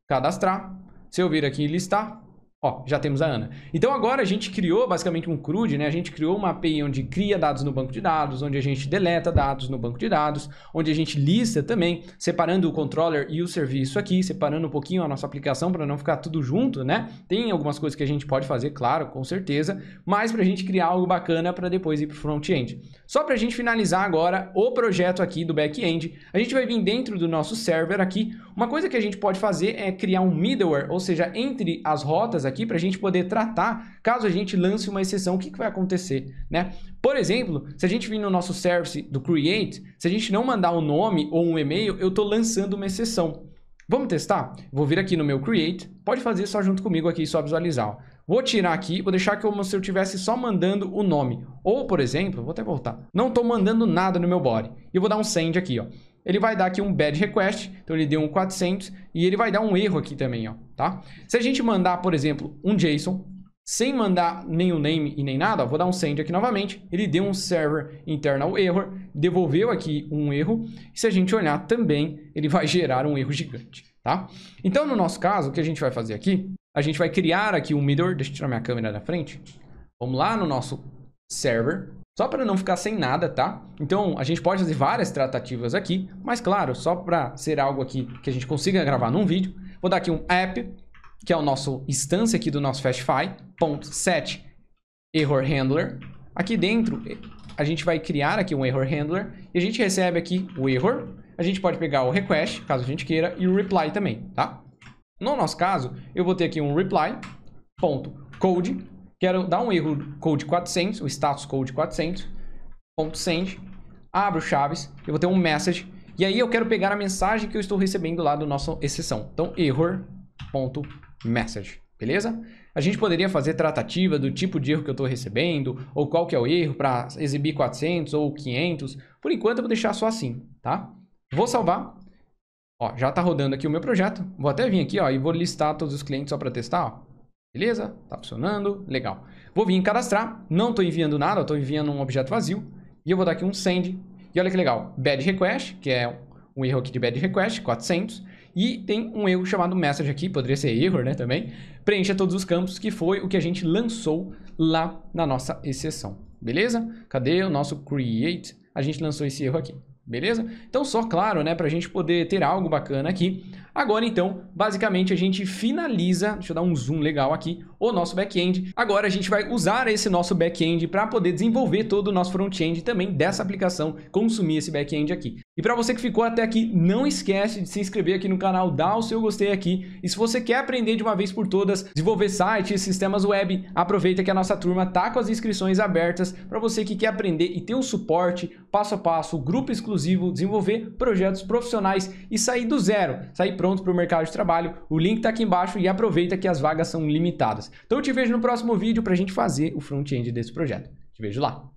cadastrar. Se eu vir aqui em listar, ó, já temos a Ana. Então agora a gente criou basicamente um CRUD, né? A gente criou uma API onde cria dados no banco de dados, onde a gente deleta dados no banco de dados, onde a gente lista também, separando o controller e o serviço aqui, separando um pouquinho a nossa aplicação para não ficar tudo junto, né? Tem algumas coisas que a gente pode fazer, claro, com certeza, mas para a gente criar algo bacana para depois ir para o front-end. Só para a gente finalizar agora o projeto aqui do back-end, a gente vai vir dentro do nosso server aqui. Uma coisa que a gente pode fazer é criar um middleware, ou seja, entre as rotas aqui, para a gente poder tratar, caso a gente lance uma exceção, o que vai acontecer, né? Por exemplo, se a gente vir no nosso service do create, se a gente não mandar um nome ou um e-mail, eu estou lançando uma exceção. Vamos testar? Vou vir aqui no meu create, pode fazer só junto comigo aqui, só visualizar. Ó. Vou tirar aqui, vou deixar como se eu estivesse só mandando o nome. Ou, por exemplo, vou até voltar, não estou mandando nada no meu body. E vou dar um send aqui, ó. Ele vai dar aqui um bad request, então ele deu um 400 e ele vai dar um erro aqui também, ó, tá? Se a gente mandar, por exemplo, um JSON, sem mandar nem o name e nem nada, ó, vou dar um send aqui novamente, ele deu um server internal error, devolveu aqui um erro, e se a gente olhar também, ele vai gerar um erro gigante, tá? Então, no nosso caso, o que a gente vai fazer aqui, a gente vai criar aqui um middleware, deixa eu tirar minha câmera da frente, vamos lá no nosso server, só para não ficar sem nada, tá? Então, a gente pode fazer várias tratativas aqui, mas claro, só para ser algo aqui que a gente consiga gravar num vídeo, vou dar aqui um app, que é o nosso instância aqui do nosso Fastify.set error handler. Aqui dentro, a gente vai criar aqui um error handler e a gente recebe aqui o error. A gente pode pegar o request, caso a gente queira, e o reply também, tá? No nosso caso, eu vou ter aqui um reply.code. Quero dar um erro code 400, o status code 400.send, abro chaves, eu vou ter um message, e aí eu quero pegar a mensagem que eu estou recebendo lá do nosso exceção. Então, error.message, beleza? A gente poderia fazer tratativa do tipo de erro que eu estou recebendo, ou qual que é o erro para exibir 400 ou 500. Por enquanto, eu vou deixar só assim, tá? Vou salvar. Ó, já tá rodando aqui o meu projeto. Vou até vir aqui, ó, e vou listar todos os clientes só para testar, ó. Beleza? Tá funcionando. Legal. Vou vir em cadastrar. Não tô enviando nada, eu tô enviando um objeto vazio. E eu vou dar aqui um send. E olha que legal. Bad request, que é um erro aqui de bad request, 400. E tem um erro chamado message aqui, poderia ser error, né, também. Preencha todos os campos, que foi o que a gente lançou lá na nossa exceção. Beleza? Cadê o nosso create? A gente lançou esse erro aqui. Beleza? Então, só claro, né, para a gente poder ter algo bacana aqui. Agora, então, basicamente a gente finaliza, deixa eu dar um zoom legal aqui, o nosso back-end. Agora a gente vai usar esse nosso back-end para poder desenvolver todo o nosso front-end também dessa aplicação, consumir esse back-end aqui. E para você que ficou até aqui, não esquece de se inscrever aqui no canal, dar o seu gostei aqui. E se você quer aprender de uma vez por todas, desenvolver sites, sistemas web, aproveita que a nossa turma tá com as inscrições abertas para você que quer aprender e ter o suporte, passo a passo, grupo exclusivo, desenvolver projetos profissionais e sair do zero, sair pronto para o mercado de trabalho. O link tá aqui embaixo e aproveita que as vagas são limitadas. Então eu te vejo no próximo vídeo para a gente fazer o front-end desse projeto. Te vejo lá.